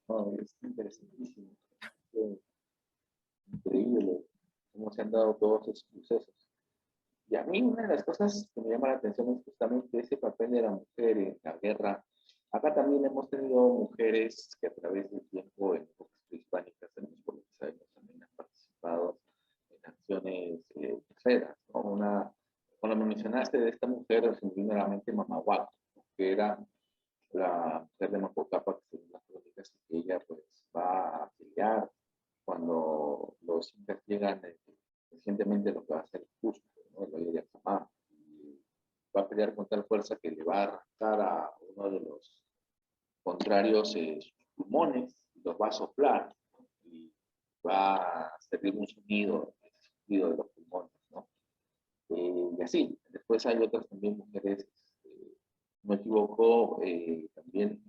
No, es interesantísimo. Increíble cómo se han dado todos esos sucesos. Y a mí una de las cosas que me llama la atención es justamente ese papel de la mujer en la guerra. Acá también hemos tenido mujeres que a través del tiempo en épocas prehispánicas, por lo que sabemos, también han participado en acciones guerreras, ¿no? Cuando me mencionaste de esta mujer, se me vino a la mente Mamahuaca, ¿no? Que era la mujer de Mapocapa, que según las crónicas, que ella pues va a pelear cuando los incas llegan recientemente lo que va a hacer justo, ¿no? El Valle de Acamar, y va a pelear con tal fuerza que le va a arrancar a uno de los contrarios sus pulmones, los va a soplar, ¿no? Y va a servir un sonido, ese sonido de los pulmones, ¿no? Y así, después hay otras también mujeres, no me equivoco, también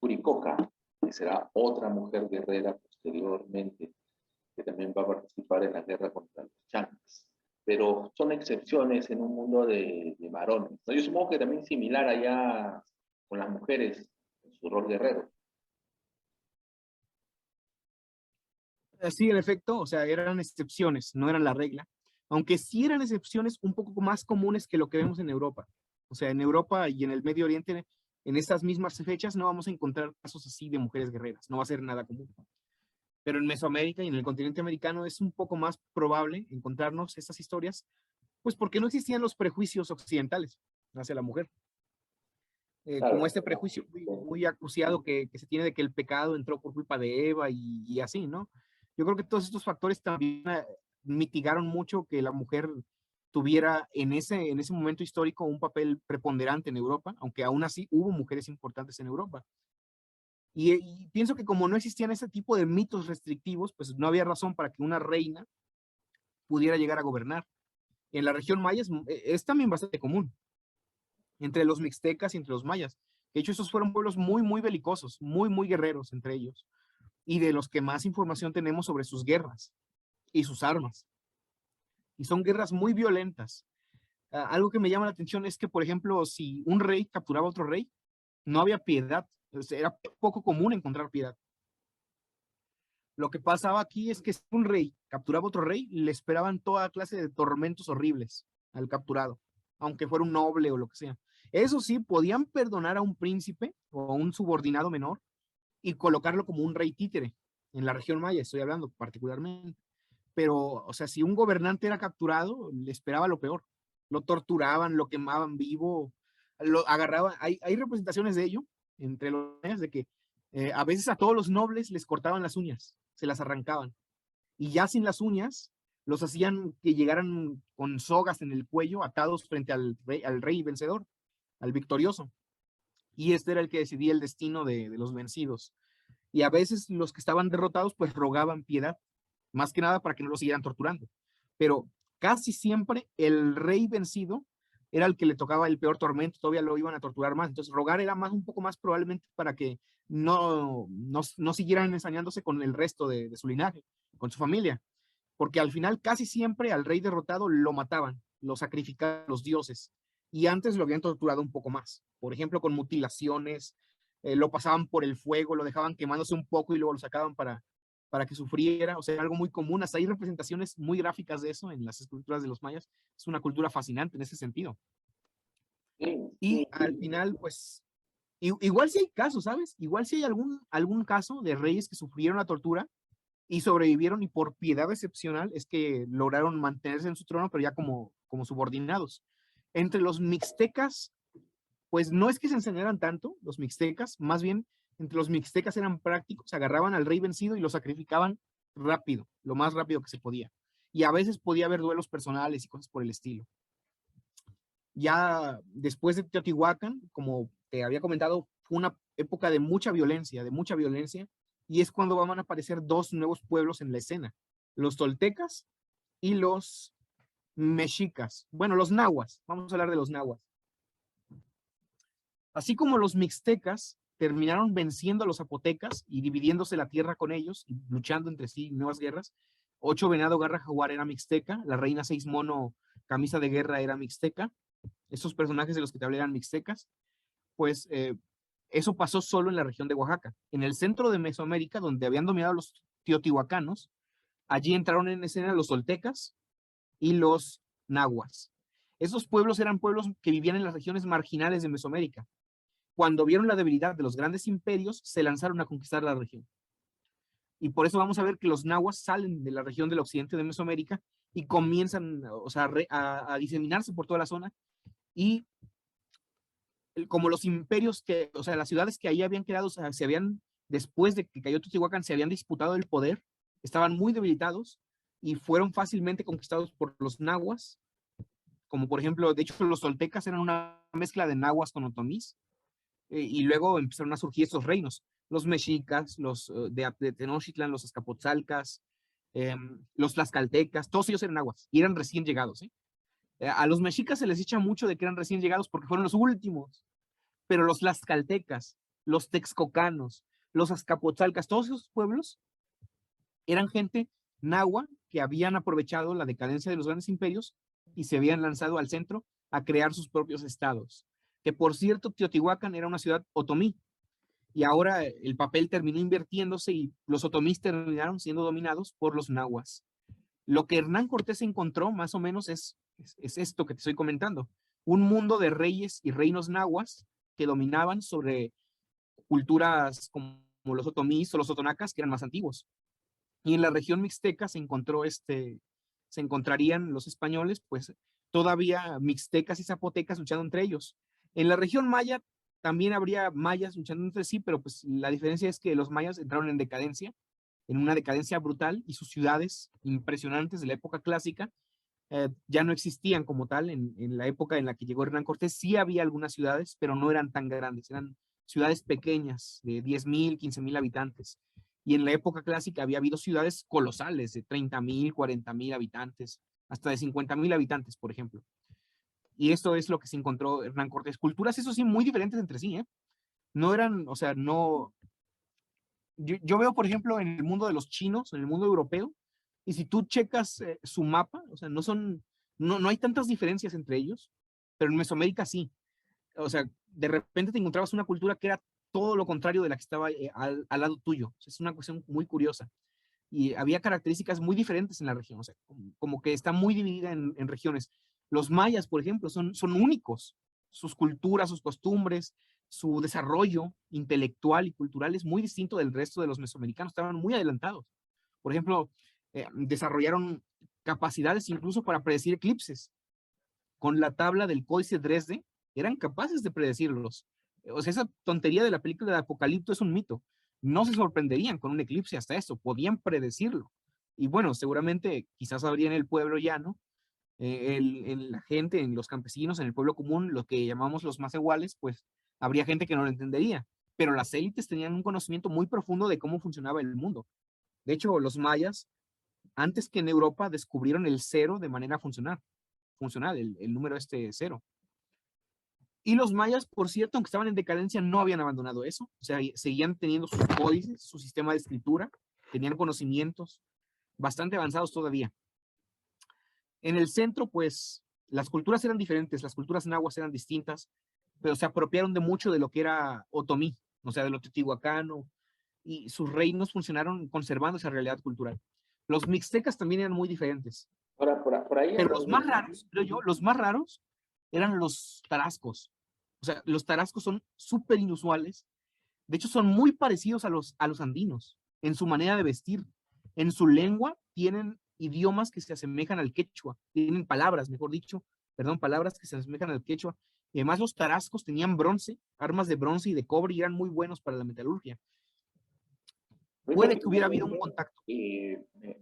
Curicoca, que será otra mujer guerrera posteriormente, que también va a participar en la guerra contra los chancas. Pero son excepciones en un mundo de varones, ¿no? Yo supongo que también similar allá con las mujeres en su rol guerrero. Sí, en efecto, o sea, eran excepciones, no eran la regla, aunque sí eran excepciones un poco más comunes que lo que vemos en Europa. O sea, en Europa y en el Medio Oriente, en estas mismas fechas, no vamos a encontrar casos así de mujeres guerreras, no va a ser nada común. Pero en Mesoamérica y en el continente americano es un poco más probable encontrarnos estas historias, pues porque no existían los prejuicios occidentales hacia la mujer. Como Claro, este prejuicio muy acuciado que se tiene de que el pecado entró por culpa de Eva y así, ¿no? Yo creo que todos estos factores también mitigaron mucho que la mujer tuviera en ese momento histórico un papel preponderante en Europa, aunque aún así hubo mujeres importantes en Europa. Y pienso que como no existían ese tipo de mitos restrictivos, pues no había razón para que una reina pudiera llegar a gobernar. En la región maya es también bastante común, entre los mixtecas y entre los mayas. De hecho, esos fueron pueblos muy, muy belicosos, muy, muy guerreros entre ellos, y de los que más información tenemos sobre sus guerras y sus armas. Y son guerras muy violentas. Algo que me llama la atención es que, por ejemplo, si un rey capturaba a otro rey, no había piedad. Era poco común encontrar piedad. Lo que pasaba aquí es que si un rey capturaba a otro rey, le esperaban toda clase de tormentos horribles al capturado, aunque fuera un noble o lo que sea. Eso sí, podían perdonar a un príncipe o a un subordinado menor y colocarlo como un rey títere. En la región maya estoy hablando particularmente. Pero, o sea, si un gobernante era capturado, le esperaba lo peor. Lo torturaban, lo quemaban vivo, lo agarraban. Hay representaciones de ello entre los mayas, de que a veces a todos los nobles les cortaban las uñas, se las arrancaban. Y ya sin las uñas, los hacían que llegaran con sogas en el cuello, atados frente al rey vencedor, al victorioso. Y este era el que decidía el destino de los vencidos. Y a veces los que estaban derrotados, pues rogaban piedad, más que nada para que no lo siguieran torturando. Pero casi siempre el rey vencido era el que le tocaba el peor tormento, todavía lo iban a torturar más. Entonces rogar era un poco más probablemente para que no siguieran ensañándose con el resto de su linaje, con su familia. Porque al final casi siempre al rey derrotado lo mataban, lo sacrificaban los dioses. Y antes lo habían torturado un poco más. Por ejemplo, con mutilaciones, lo pasaban por el fuego, lo dejaban quemándose un poco y luego lo sacaban para que sufriera. O sea, algo muy común. Hasta hay representaciones muy gráficas de eso en las esculturas de los mayas. Es una cultura fascinante en ese sentido. sí, Y sí, al final, pues, igual si hay casos, ¿sabes? Igual si hay algún caso de reyes que sufrieron la tortura y sobrevivieron y por piedad excepcional es que lograron mantenerse en su trono, pero ya como subordinados. Entre los mixtecas, pues no es que se enseñaran tanto los mixtecas, más bien entre los mixtecas eran prácticos, agarraban al rey vencido y lo sacrificaban rápido, lo más rápido que se podía. Y a veces podía haber duelos personales y cosas por el estilo. Ya después de Teotihuacán, como te había comentado, fue una época de mucha violencia, y es cuando van a aparecer dos nuevos pueblos en la escena, los toltecas y los mexicas. Bueno, los nahuas, vamos a hablar de los nahuas. Así como los mixtecas terminaron venciendo a los zapotecas y dividiéndose la tierra con ellos, y luchando entre sí en nuevas guerras. 8 Venado Garra Jaguar era mixteca, la reina 6 Mono camisa de guerra era mixteca. Esos personajes de los que te hablé eran mixtecas. Pues eso pasó solo en la región de Oaxaca. En el centro de Mesoamérica, donde habían dominado los teotihuacanos, allí entraron en escena los toltecas y los nahuas. Esos pueblos eran pueblos que vivían en las regiones marginales de Mesoamérica. Cuando vieron la debilidad de los grandes imperios, se lanzaron a conquistar la región. Y por eso vamos a ver que los nahuas salen de la región del occidente de Mesoamérica y comienzan, o sea, a diseminarse por toda la zona. Y como los imperios que, o sea, las ciudades que ahí habían quedado, o sea, se habían, después de que cayó Teotihuacán, se habían disputado el poder, estaban muy debilitados y fueron fácilmente conquistados por los nahuas, como por ejemplo, de hecho, los toltecas eran una mezcla de nahuas con otomís, y luego empezaron a surgir estos reinos, los mexicas, los de Tenochtitlan, los azcapotzalcas, los tlaxcaltecas, todos ellos eran nahuas y eran recién llegados, ¿eh? A los mexicas se les echa mucho de que eran recién llegados porque fueron los últimos, pero los tlaxcaltecas, los texcocanos, los azcapotzalcas, todos esos pueblos eran gente nahua que habían aprovechado la decadencia de los grandes imperios y se habían lanzado al centro a crear sus propios estados. Que por cierto, Teotihuacán era una ciudad otomí y ahora el papel terminó invirtiéndose y los otomís terminaron siendo dominados por los nahuas. Lo que Hernán Cortés encontró más o menos es esto que te estoy comentando, un mundo de reyes y reinos nahuas que dominaban sobre culturas como los otomís o los otonacas, que eran más antiguos. Y en la región mixteca se encontrarían los españoles, pues todavía mixtecas y zapotecas luchando entre ellos. En la región maya también habría mayas luchando entre sí, pero pues la diferencia es que los mayas entraron en decadencia, en una decadencia brutal, y sus ciudades impresionantes de la época clásica ya no existían como tal. En la época en la que llegó Hernán Cortés sí había algunas ciudades, pero no eran tan grandes, eran ciudades pequeñas de 10,000, 15,000 habitantes. Y en la época clásica había habido ciudades colosales de 30,000, 40,000 habitantes, hasta de 50,000 habitantes, por ejemplo. Y esto es lo que se encontró Hernán Cortés. Culturas, eso sí, muy diferentes entre sí, ¿eh? No eran, o sea, no... Yo veo, por ejemplo, en el mundo de los chinos, en el mundo europeo, y si tú checas su mapa, o sea, no hay tantas diferencias entre ellos, pero en Mesoamérica sí. O sea, de repente te encontrabas una cultura que era todo lo contrario de la que estaba al lado tuyo. O sea, es una cuestión muy curiosa. Y había características muy diferentes en la región, o sea, como que está muy dividida en regiones. Los mayas, por ejemplo, son únicos. Sus culturas, sus costumbres, su desarrollo intelectual y cultural es muy distinto del resto de los mesoamericanos. Estaban muy adelantados. Por ejemplo, desarrollaron capacidades incluso para predecir eclipses. Con la tabla del Códice Dresde, eran capaces de predecirlos. O sea, esa tontería de la película de Apocalipto es un mito. No se sorprenderían con un eclipse hasta eso, podían predecirlo. Y bueno, seguramente quizás habría en el pueblo llano, en la gente, en los campesinos, en el pueblo común, lo que llamamos los más iguales, pues habría gente que no lo entendería. Pero las élites tenían un conocimiento muy profundo de cómo funcionaba el mundo. De hecho, los mayas, antes que en Europa, descubrieron el cero de manera funcional, el número cero. Y los mayas, por cierto, aunque estaban en decadencia, no habían abandonado eso. O sea, seguían teniendo sus códices, su sistema de escritura, tenían conocimientos bastante avanzados todavía. En el centro, pues, las culturas eran diferentes, las culturas nahuas eran distintas, pero se apropiaron de mucho de lo que era otomí, o sea, de lo teotihuacano, y sus reinos funcionaron conservando esa realidad cultural. Los mixtecas también eran muy diferentes. Ahora, por ahí... Pero los más raros, creo yo, los más raros eran los tarascos. O sea, los tarascos son súper inusuales. De hecho, son muy parecidos a los andinos en su manera de vestir. En su lengua tienen idiomas que se asemejan al quechua. Tienen palabras, mejor dicho, perdón, palabras que se asemejan al quechua. Y además los tarascos tenían bronce, armas de bronce y de cobre y eran muy buenos para la metalurgia. Puede que hubiera habido un contacto. Me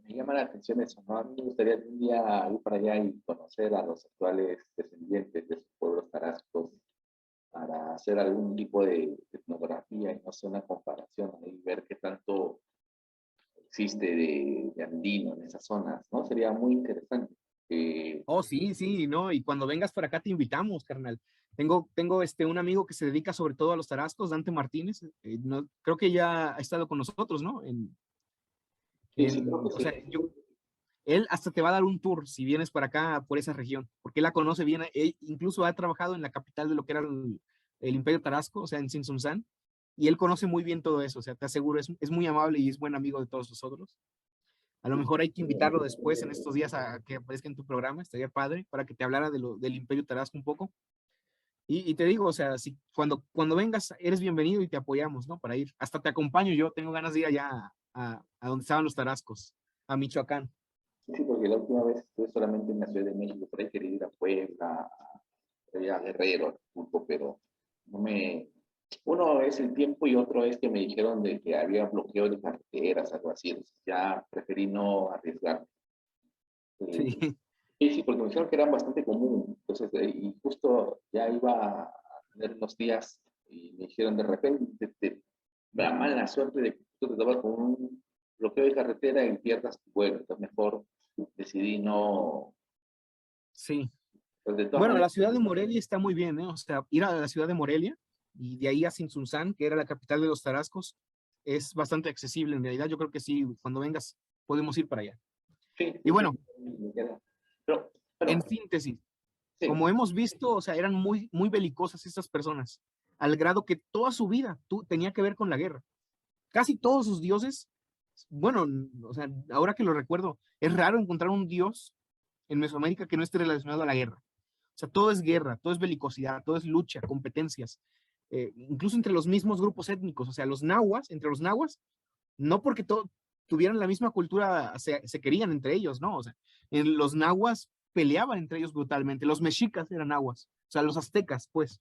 llama la atención eso, ¿no? A mí me gustaría un día ir para allá y conocer a los actuales descendientes de esos pueblos tarascos para hacer algún tipo de etnografía y no sé, una comparación y ver qué tanto existe de andino en esas zonas, ¿no? Sería muy interesante. Oh, sí, sí, ¿no? Y cuando vengas por acá te invitamos, carnal. Tengo un amigo que se dedica sobre todo a los tarascos, Dante Martínez. No, creo que ya ha estado con nosotros, ¿no? Sí, creo que O sea, sí. Él hasta te va a dar un tour si vienes para acá, por esa región, porque él la conoce bien. Él incluso ha trabajado en la capital de lo que era el Imperio Tarasco, o sea, en Sinsunzán, y él conoce muy bien todo eso, o sea, te aseguro, es muy amable y es buen amigo de todos nosotros. A lo mejor hay que invitarlo después en estos días a que aparezca en tu programa, estaría padre, para que te hablara del Imperio Tarasco un poco. Y te digo, o sea, si cuando vengas, eres bienvenido y te apoyamos, ¿no? Para ir. Hasta te acompaño yo, tengo ganas de ir allá a donde estaban los Tarascos, a Michoacán. Sí, porque la última vez estuve solamente en la Ciudad de México, por ahí quería ir a Puebla, a Guerrero, Acapulco, pero no me... Uno es el tiempo y otro es que me dijeron de que había bloqueo de carreteras, algo así. Entonces ya preferí no arriesgar. Sí, Sí, sí, porque me dijeron que era bastante común. Entonces, y justo ya iba a tener unos días y me dijeron de repente, me da mala suerte de que tú te topas con un bloqueo de carretera y pierdas tu vuelo. Entonces, mejor decidí no. sí. Pues de todas Bueno, la maneras, ciudad de Morelia está muy bien, ¿eh? O sea, ir a la ciudad de Morelia y de ahí a Sinsunzán, que era la capital de los Tarascos, es bastante accesible. En realidad, yo creo que sí, cuando vengas podemos ir para allá. sí, Y sí, sí, bueno, me queda. Pero, en bueno, síntesis, sí, como hemos visto, o sea, eran muy, muy belicosas estas personas, al grado que toda su vida tenía que ver con la guerra. Casi todos sus dioses, bueno, o sea, ahora que lo recuerdo, es raro encontrar un dios en Mesoamérica que no esté relacionado a la guerra. O sea, todo es guerra, todo es belicosidad, todo es lucha, competencias, incluso entre los mismos grupos étnicos. O sea, los nahuas, entre los nahuas, no porque tuvieran la misma cultura, se querían entre ellos, ¿no? O sea, los nahuas peleaban entre ellos brutalmente. Los mexicas eran nahuas, o sea, los aztecas, pues.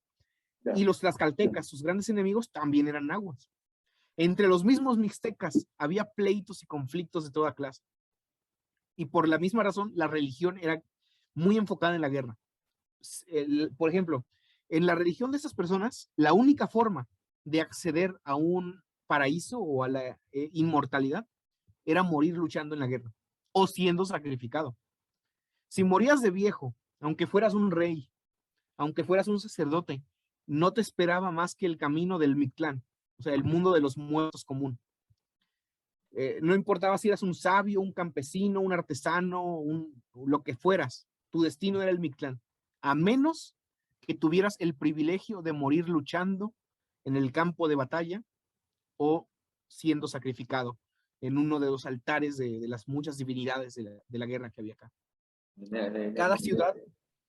ya. Y los tlaxcaltecas, sus grandes enemigos, también eran nahuas. Entre los mismos mixtecas había pleitos y conflictos de toda clase. Y por la misma razón, la religión era muy enfocada en la guerra. Por ejemplo, en la religión de estas personas, la única forma de acceder a un paraíso o a la inmortalidad era morir luchando en la guerra o siendo sacrificado. Si morías de viejo, aunque fueras un rey, aunque fueras un sacerdote, no te esperaba más que el camino del Mictlán, o sea, el mundo de los muertos común. No importaba si eras un sabio, un campesino, un artesano, lo que fueras, tu destino era el Mictlán, a menos que tuvieras el privilegio de morir luchando en el campo de batalla o siendo sacrificado en uno de los altares de las muchas divinidades de la guerra que había acá. Cada ciudad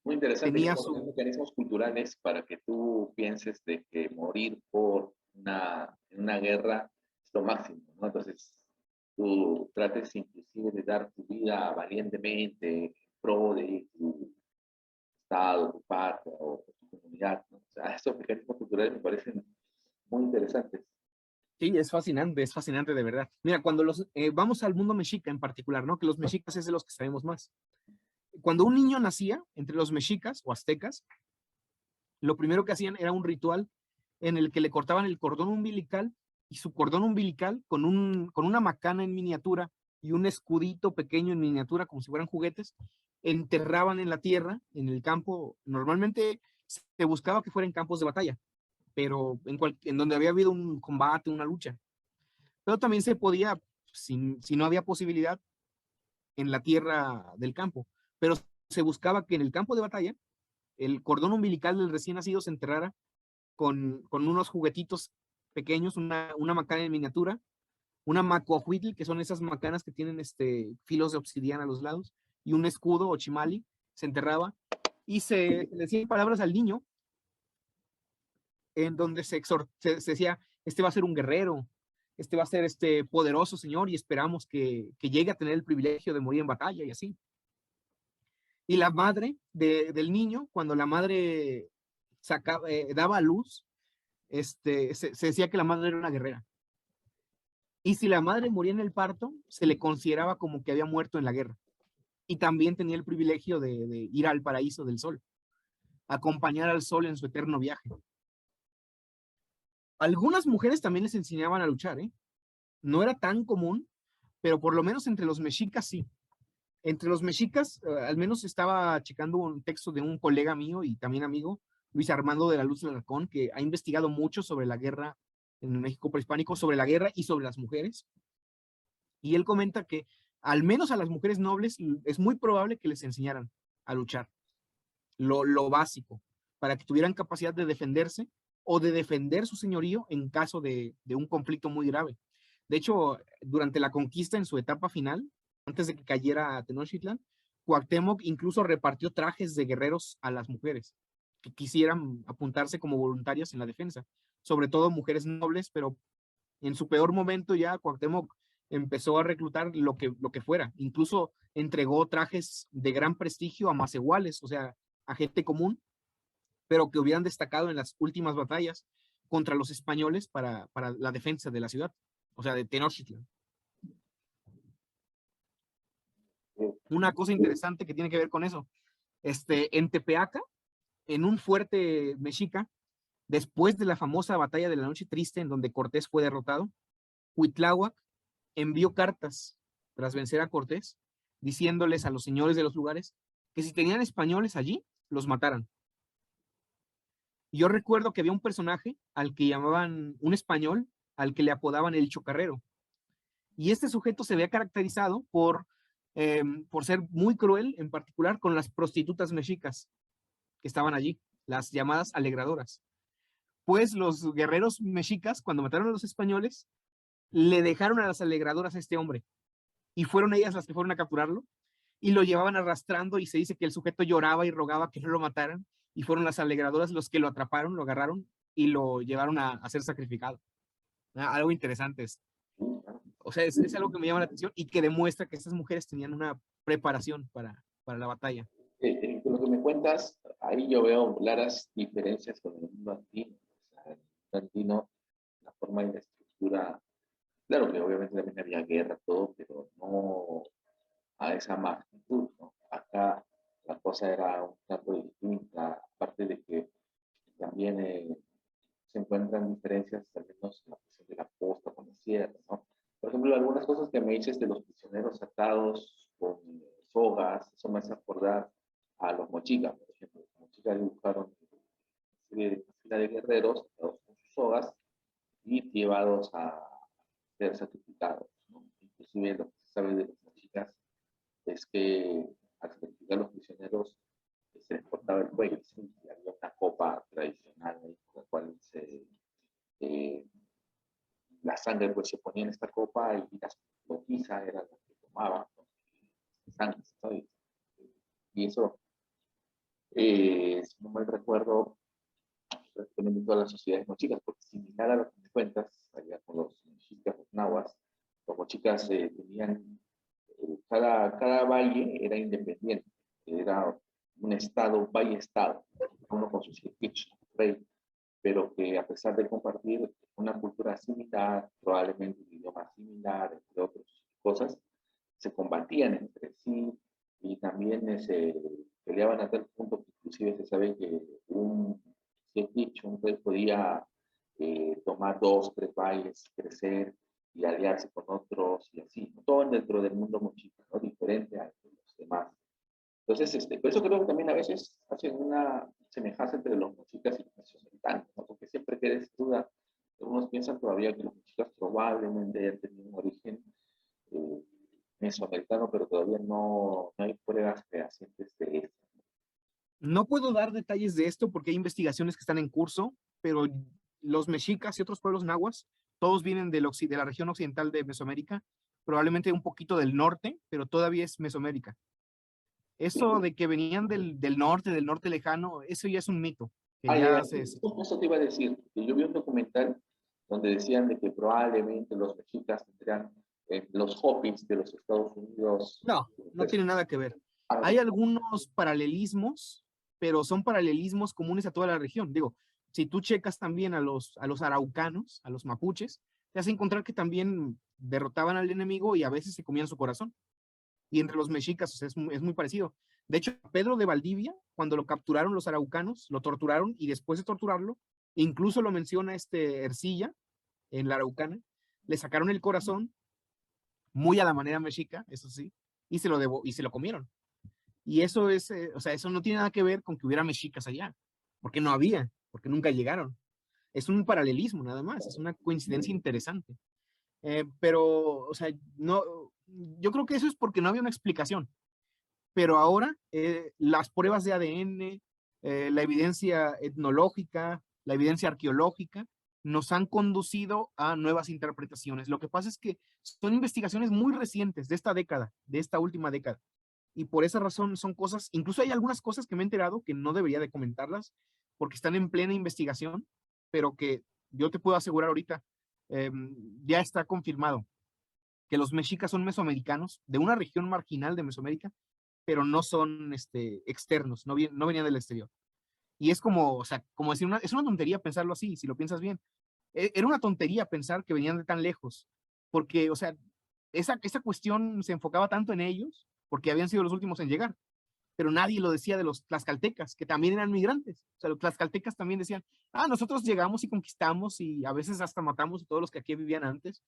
Muy interesante tenía cómo tener su... mecanismos culturales para que tú pienses de que morir por en una guerra es lo máximo, ¿no? Entonces, tú trates inclusive de dar tu vida valientemente en pro de tu estado, tu patria o tu comunidad, ¿no? O sea, estos mecanismos culturales me parecen muy interesantes. Sí, es fascinante de verdad. Mira, cuando vamos al mundo mexica en particular, ¿no? Que los mexicas es de los que sabemos más. Cuando un niño nacía entre los mexicas o aztecas, lo primero que hacían era un ritual en el que le cortaban el cordón umbilical y su cordón umbilical con una macana en miniatura y un escudito pequeño en miniatura, como si fueran juguetes, enterraban en la tierra, en el campo. Normalmente se buscaba que fuera en campos de batalla, pero en donde había habido un combate, una lucha. Pero también se podía, si no había posibilidad, en la tierra del campo. Pero se buscaba que en el campo de batalla el cordón umbilical del recién nacido se enterrara con unos juguetitos pequeños, una macana en miniatura, una macuahuitl, que son esas macanas que tienen filos de obsidiana a los lados, y un escudo o chimali, se enterraba, y se le decían palabras al niño, en donde se decía, este va a ser un guerrero, este va a ser este poderoso señor, y esperamos que llegue a tener el privilegio de morir en batalla, y así. Y la madre del niño, cuando la madre daba a luz, se decía que la madre era una guerrera. Y si la madre moría en el parto, se le consideraba como que había muerto en la guerra. Y también tenía el privilegio de ir al paraíso del sol, acompañar al sol en su eterno viaje. Algunas mujeres también les enseñaban a luchar, ¿eh? No era tan común, pero por lo menos entre los mexicas sí. Entre los mexicas, al menos estaba checando un texto de un colega mío y también amigo, Luis Armando de la Luz Alarcón, que ha investigado mucho sobre la guerra en el México prehispánico, sobre la guerra y sobre las mujeres. Y él comenta que al menos a las mujeres nobles, es muy probable que les enseñaran a luchar, lo básico, para que tuvieran capacidad de defenderse o de defender su señorío en caso de un conflicto muy grave. De hecho, durante la conquista en su etapa final, antes de que cayera Tenochtitlan, Cuauhtémoc incluso repartió trajes de guerreros a las mujeres que quisieran apuntarse como voluntarias en la defensa, sobre todo mujeres nobles, pero en su peor momento ya Cuauhtémoc empezó a reclutar lo que fuera, incluso entregó trajes de gran prestigio a macehuales, o sea, a gente común, pero que hubieran destacado en las últimas batallas contra los españoles para la defensa de la ciudad, o sea, de Tenochtitlan. Una cosa interesante que tiene que ver con eso, en Tepeaca, en un fuerte mexica, después de la famosa batalla de la Noche Triste, en donde Cortés fue derrotado, Cuitláhuac envió cartas tras vencer a Cortés, diciéndoles a los señores de los lugares que si tenían españoles allí, los mataran. Yo recuerdo que había un personaje al que llamaban un español, al que le apodaban el Chocarrero. Y este sujeto se había caracterizado por ser muy cruel, en particular con las prostitutas mexicas que estaban allí, las llamadas alegradoras. Pues los guerreros mexicas, cuando mataron a los españoles, le dejaron a las alegradoras a este hombre. Y fueron ellas las que fueron a capturarlo y lo llevaban arrastrando y se dice que el sujeto lloraba y rogaba que no lo mataran y fueron las alegradoras los que lo atraparon, lo agarraron y lo llevaron a ser sacrificado. Algo interesante es. O sea, es algo que me llama la atención y que demuestra que estas mujeres tenían una preparación para la batalla. Con lo que me cuentas, ahí yo veo claras diferencias con el mundo andino. O sea, el mundo andino, la forma y la estructura, claro que obviamente también había guerra, todo, pero no a esa magnitud, ¿no? Acá la cosa era un tanto distinta, aparte de que también se encuentran diferencias, al menos en la cuestión de la costa con la sierra, ¿no? Por ejemplo, algunas cosas que me dices de los prisioneros atados con sogas, eso me hace acordar a los mochicas, por ejemplo. Los mochicas dibujaron una serie de fila de guerreros atados con sus sogas y llevados a ser sacrificados, ¿no? Inclusive lo que se sabe de los mochicas es que al sacrificar a los prisioneros se les cortaba el cuello, ¿sí? Y había una copa tradicional ahí, con la cual la sangre pues se ponía en esta copa y la loquiza era la que tomaba, ¿no? Sangre, ¿sabes? Y eso, si no mal recuerdo, prácticamente todas las sociedades mochicas, porque similar a lo que me cuentas, allá con los mexicas, los nahuas, los mochicas tenían, cada valle era independiente, era un estado, valle-estado, uno con sus rey, pero que a pesar de compartir una cultura similar, probablemente un idioma similar, entre otras cosas, se combatían entre sí y también se peleaban a tal punto que inclusive se sabe que un rey podía tomar 2, 3 valles, crecer y aliarse con otros y así, todo dentro del mundo mochica, ¿no? Diferente a los demás. Entonces, por eso creo que también a veces hacen una semejanza entre los mochicas y los mesoamericanos, ¿no? Porque siempre queda esa duda, algunos piensan todavía que los mochicas probablemente hayan tenido un origen eh, mesoamericano, pero todavía no hay pruebas fehacientes de eso. No puedo dar detalles de esto porque hay investigaciones que están en curso, pero los mexicas y otros pueblos nahuas, todos vienen de la región occidental de Mesoamérica, probablemente un poquito del norte, pero todavía es Mesoamérica. Eso de que venían del norte lejano, eso ya es un mito. Eso te iba a decir, que yo vi un documental donde decían de que probablemente los mexicas tendrían los Hopis de los Estados Unidos. No tiene nada que ver. Hay algunos paralelismos, pero son paralelismos comunes a toda la región. Digo, si tú checas también a los araucanos, a los mapuches, te vas a encontrar que también derrotaban al enemigo y a veces se comían su corazón. Y entre los mexicas, o sea, es muy parecido. De hecho, Pedro de Valdivia, cuando lo capturaron los araucanos, lo torturaron y después de torturarlo, incluso lo menciona Ercilla en la Araucana, le sacaron el corazón, muy a la manera mexica, eso sí, y se lo comieron. Y eso es, o sea, eso no tiene nada que ver con que hubiera mexicas allá, porque no había, porque nunca llegaron. Es un paralelismo nada más, es una coincidencia interesante. Pero, o sea, no, yo creo que eso es porque no había una explicación. Pero ahora las pruebas de ADN, la evidencia etnológica, la evidencia arqueológica, nos han conducido a nuevas interpretaciones. Lo que pasa es que son investigaciones muy recientes de esta década, de esta última década. Y por esa razón son cosas, incluso hay algunas cosas que me he enterado que no debería de comentarlas porque están en plena investigación, pero que yo te puedo asegurar ahorita, eh, ya está confirmado que los mexicas son mesoamericanos de una región marginal de Mesoamérica, pero no son externos, no venían del exterior. Y es como, o sea, como decir, es una tontería pensarlo así, si lo piensas bien. Era una tontería pensar que venían de tan lejos, porque, o sea, esa cuestión se enfocaba tanto en ellos, porque habían sido los últimos en llegar, pero nadie lo decía de los tlaxcaltecas, que también eran migrantes. O sea, los tlaxcaltecas también decían, ah, nosotros llegamos y conquistamos y a veces hasta matamos a todos los que aquí vivían antes,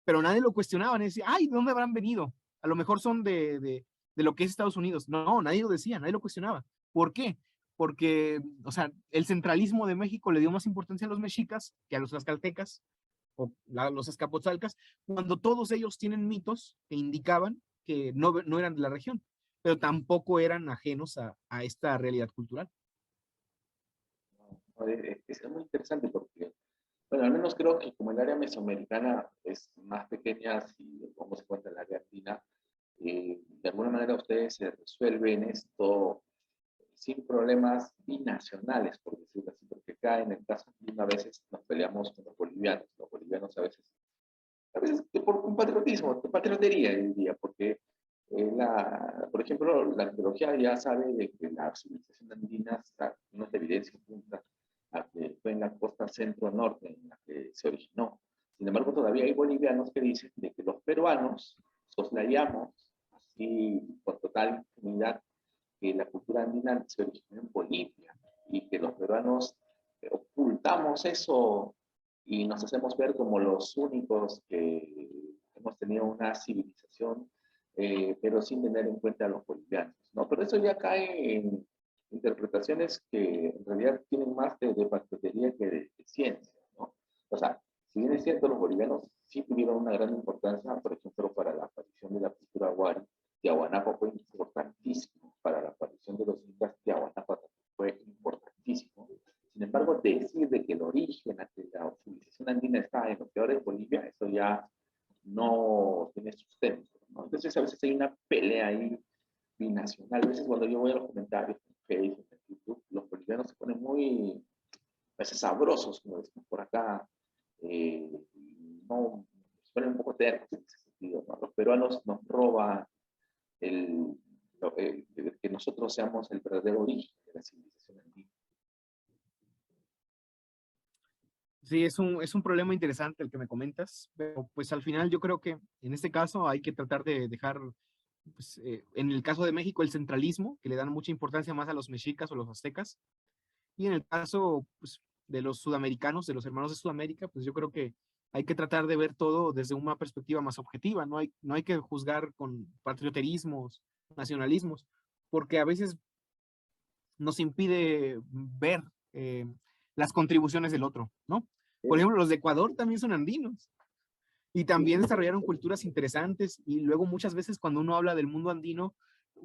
pero nadie lo cuestionaba, nadie decía, ay, ¿de dónde habrán venido? A lo mejor son de lo que es Estados Unidos. No, nadie lo decía, nadie lo cuestionaba. ¿Por qué? Porque, o sea, el centralismo de México le dio más importancia a los mexicas que a los tlaxcaltecas o los escapotzalcas, cuando todos ellos tienen mitos que indicaban que no eran de la región, pero tampoco eran ajenos a esta realidad cultural. No, es muy interesante porque, bueno, al menos creo que como el área mesoamericana es más pequeña, si lo ponemos en cuenta el área andina, de alguna manera ustedes se resuelven esto sin problemas binacionales, por decirlo así, porque acá en el caso andino a veces nos peleamos con los bolivianos a veces por un patriotismo, por patriotería, diría, porque por ejemplo, la arqueología ya sabe de que la civilización andina está una evidencia punta a que fue en la costa centro-norte en la que se originó. Sin embargo, todavía hay bolivianos que dicen de que los peruanos soslayamos así con total impunidad que la cultura andina se originó en Bolivia y que los peruanos ocultamos eso y nos hacemos ver como los únicos que hemos tenido una civilización, pero sin tener en cuenta a los bolivianos, ¿no? Pero eso ya cae en interpretaciones que en realidad tienen más de patriotería que de ciencia, ¿no? O sea, si bien es cierto, los bolivianos sí tuvieron una gran importancia, por ejemplo, para la aparición de la cultura Wari, Tiahuanaco fue importantísimo para la aparición de los incas, Tiahuanaco fue importantísimo. Sin embargo, decir de que el origen de la civilización andina está en lo que ahora es Bolivia, eso ya no tiene sustento, ¿no? Entonces, a veces hay una pelea ahí binacional. A veces cuando yo voy a los comentarios en Facebook, en YouTube, los bolivianos se ponen muy, a veces sabrosos, como decimos por acá, no, se ponen un poco tercos en ese sentido, ¿no? Los peruanos nos roban el, que nosotros seamos el verdadero origen de la civilización andina. Sí, es un problema interesante el que me comentas, pero pues al final yo creo que en este caso hay que tratar de dejar, pues, en el caso de México, el centralismo, que le dan mucha importancia más a los mexicas o los aztecas, y en el caso pues, de los sudamericanos, de los hermanos de Sudamérica, pues yo creo que hay que tratar de ver todo desde una perspectiva más objetiva, no hay que juzgar con patrioterismos, nacionalismos, porque a veces nos impide ver eh, las contribuciones del otro, ¿no? Por ejemplo, los de Ecuador también son andinos y también desarrollaron culturas interesantes y luego muchas veces cuando uno habla del mundo andino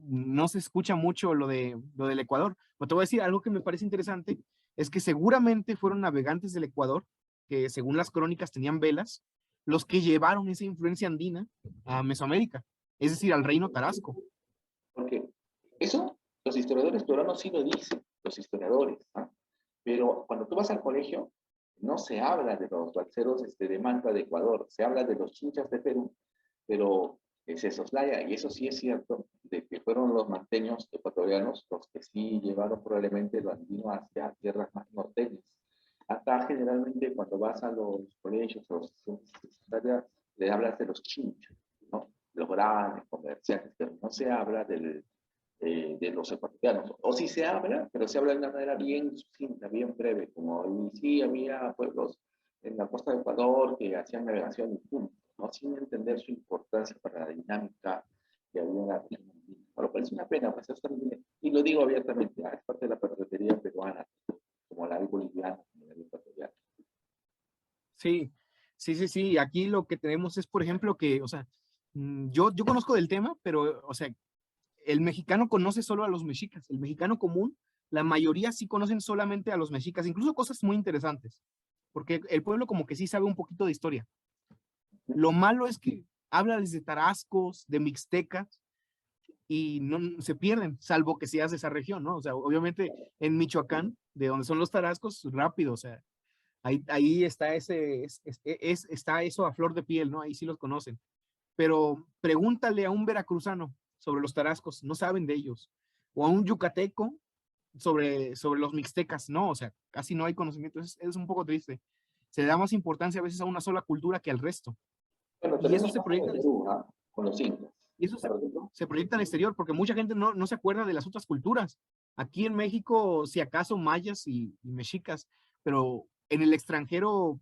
no se escucha mucho lo del Ecuador. Pero te voy a decir algo que me parece interesante, es que seguramente fueron navegantes del Ecuador, que según las crónicas tenían velas, los que llevaron esa influencia andina a Mesoamérica, es decir, al reino Tarasco. Porque eso los historiadores peruanos sí lo dicen, los historiadores, ¿no? Pero cuando tú vas al colegio, no se habla de los balseros de Manta de Ecuador, se habla de los chinchas de Perú, pero se soslaya, y eso sí es cierto, de que fueron los manteños ecuatorianos los que sí llevaron probablemente lo andino hacia tierras más norteñas. Acá generalmente cuando vas a los colegios, a los secundarias, le hablas de los chinchas, ¿no? Los grandes comerciantes, pero no se habla de los ecuatorianos. O sí se habla, pero se habla de una manera bien sucinta, bien breve, como y sí había pueblos en la costa de Ecuador que hacían navegación y punto, ¿no? Sin entender su importancia para la dinámica que había en la región andina. Lo cual es una pena, pues eso también, y lo digo abiertamente, es parte de la patriotería peruana, como la hay boliviana, como la hay ecuatoriana. Sí, Sí, sí, sí. Aquí lo que tenemos es, por ejemplo, que, o sea, yo conozco del tema, pero, o sea, el mexicano conoce solo a los mexicas. El mexicano común, la mayoría sí conocen solamente a los mexicas, incluso cosas muy interesantes, porque el pueblo como que sí sabe un poquito de historia. Lo malo es que hablas de tarascos, de mixtecas, y no se pierden, salvo que seas de esa región, ¿no? O sea, obviamente en Michoacán, de donde son los tarascos, rápido, o sea, ahí está está eso a flor de piel, ¿no? Ahí sí los conocen. Pero pregúntale a un veracruzano sobre los tarascos, no saben de ellos. O a un yucateco sobre los mixtecas, no, o sea, casi no hay conocimiento, es un poco triste. Se le da más importancia a veces a una sola cultura que al resto. Bueno, Y eso tenemos se casos proyecta de Perú, ¿ah? Con los incas. Y eso Claro que no. se proyecta al exterior porque mucha gente no se acuerda de las otras culturas. Aquí en México, si acaso mayas y mexicas, pero en el extranjero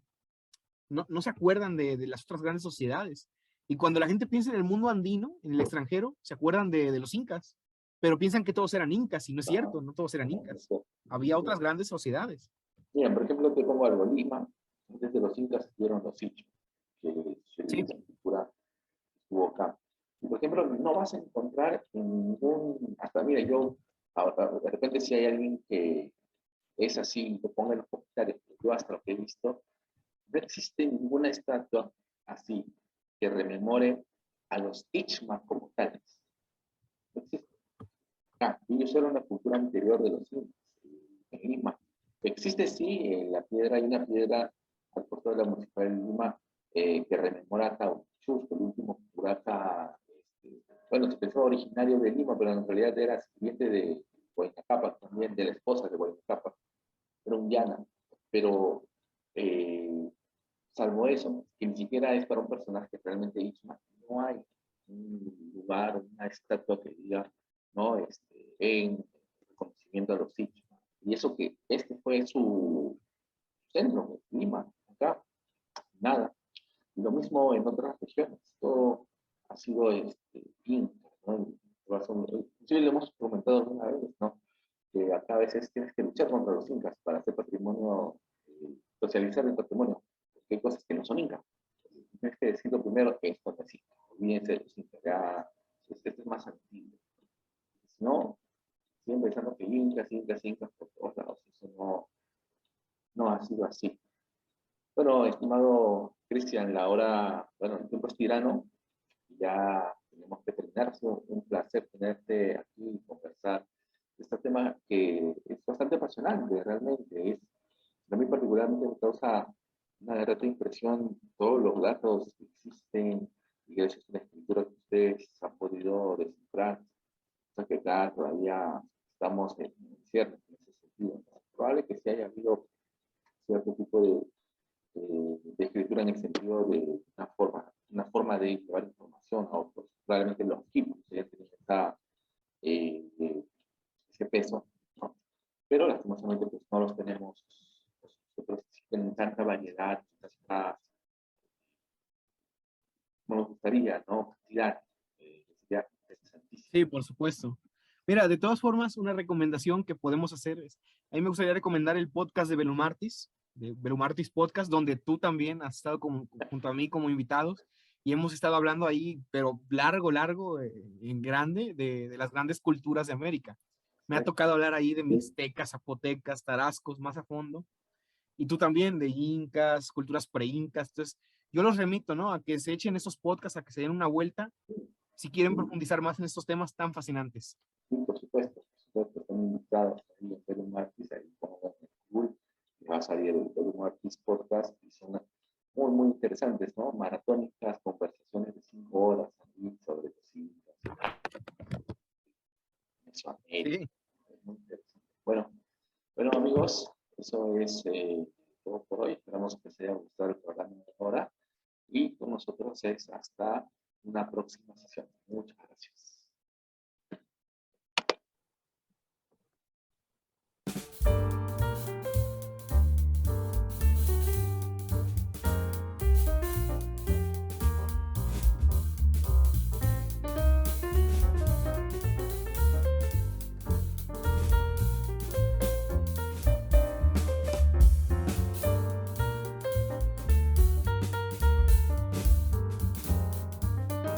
no se acuerdan de las otras grandes sociedades. Y cuando la gente piensa en el mundo andino, en el extranjero, se acuerdan de los incas, pero piensan que todos eran incas y no es Ajá, cierto, no todos eran ajá, no incas. sé. Había otras grandes sociedades. Mira, por ejemplo, te pongo algo, Lima, antes de los incas estuvieron los sichos, que Sí, la cultura estuvo acá. Y, por ejemplo, no vas a encontrar en ningún, hasta mira, yo, de repente si hay alguien que es así, lo ponga en los comentarios, yo hasta lo que he visto, no existe ninguna estatua así que rememore a los Ichmas como tales. No existe. Ah, ellos eran la cultura anterior de los incas en Lima. Existe, sí, en la piedra, hay una piedra al costado de la Municipalidad de Lima que rememora a Tahuantinsuyo, el último curaca, bueno, se pensó originario de Lima, pero en realidad era sirviente de Huayna también, de la esposa de Huayna, era un llana. Pero eh, salvo eso, que ni siquiera es para un personaje realmente Ichma, no hay un lugar, una estatua que diga, ¿no? En reconocimiento a los Ichma. Y eso que este fue su centro, Lima, acá, nada. Y lo mismo en otras regiones, todo ha sido inca, ¿no? Inclusive lo hemos comentado alguna vez, ¿no? Que acá a veces tienes que luchar contra los incas para hacer patrimonio, socializar el patrimonio, porque hay cosas que no son incas. Tienes que decirlo primero que esto no es inca, olvídense de los incas, ya, este es más antiguo. Si no, siguen pensando que incas por todos lados, eso no ha sido así. Bueno, estimado Cristian, la hora, bueno, el tiempo es tirano, ya tenemos que terminar. Ha sido un placer tenerte aquí y conversar de este tema que es bastante apasionante, realmente. A mí particularmente me causa una grata impresión todos los datos que existen y gracias a la escritura que ustedes han podido descifrar. O sea que acá todavía estamos en cierre en ese sentido, ¿no? Probable que sí haya habido cierto tipo de escritura en el sentido de una forma de llevar información a otros. Probablemente los equipos ya tienen ese peso, ¿no? Pero lastimosamente pues, no los tenemos nosotros en tanta variedad, tanta, como nos gustaría, ¿no? Cantidad, sería interesantísimo. sí, por supuesto. Mira, de todas formas, una recomendación que podemos hacer es, a mí me gustaría recomendar el podcast de Belumartis Podcast, donde tú también has estado junto a mí como invitados y hemos estado hablando ahí, pero largo, en grande, de las grandes culturas de América. Me ha tocado hablar ahí de mixtecas, zapotecas, tarascos más a fondo, y tú también de incas, culturas pre-incas. Entonces, yo los remito, ¿no? A que se echen esos podcasts, a que se den una vuelta si quieren profundizar más en estos temas tan fascinantes. Sí, por supuesto, son invitados ahí en Perú Marquis, ahí como en Google, y va a salir el Perú Marquis Podcast, y son muy, muy interesantes, ¿no? Maratónicas, conversaciones de 5 horas ahí sobre los incas, Mesoamérica, Sí, es muy interesante. Bueno, amigos, eso es todo por hoy. Esperamos que les haya gustado el programa de ahora, y con nosotros es hasta una próxima sesión.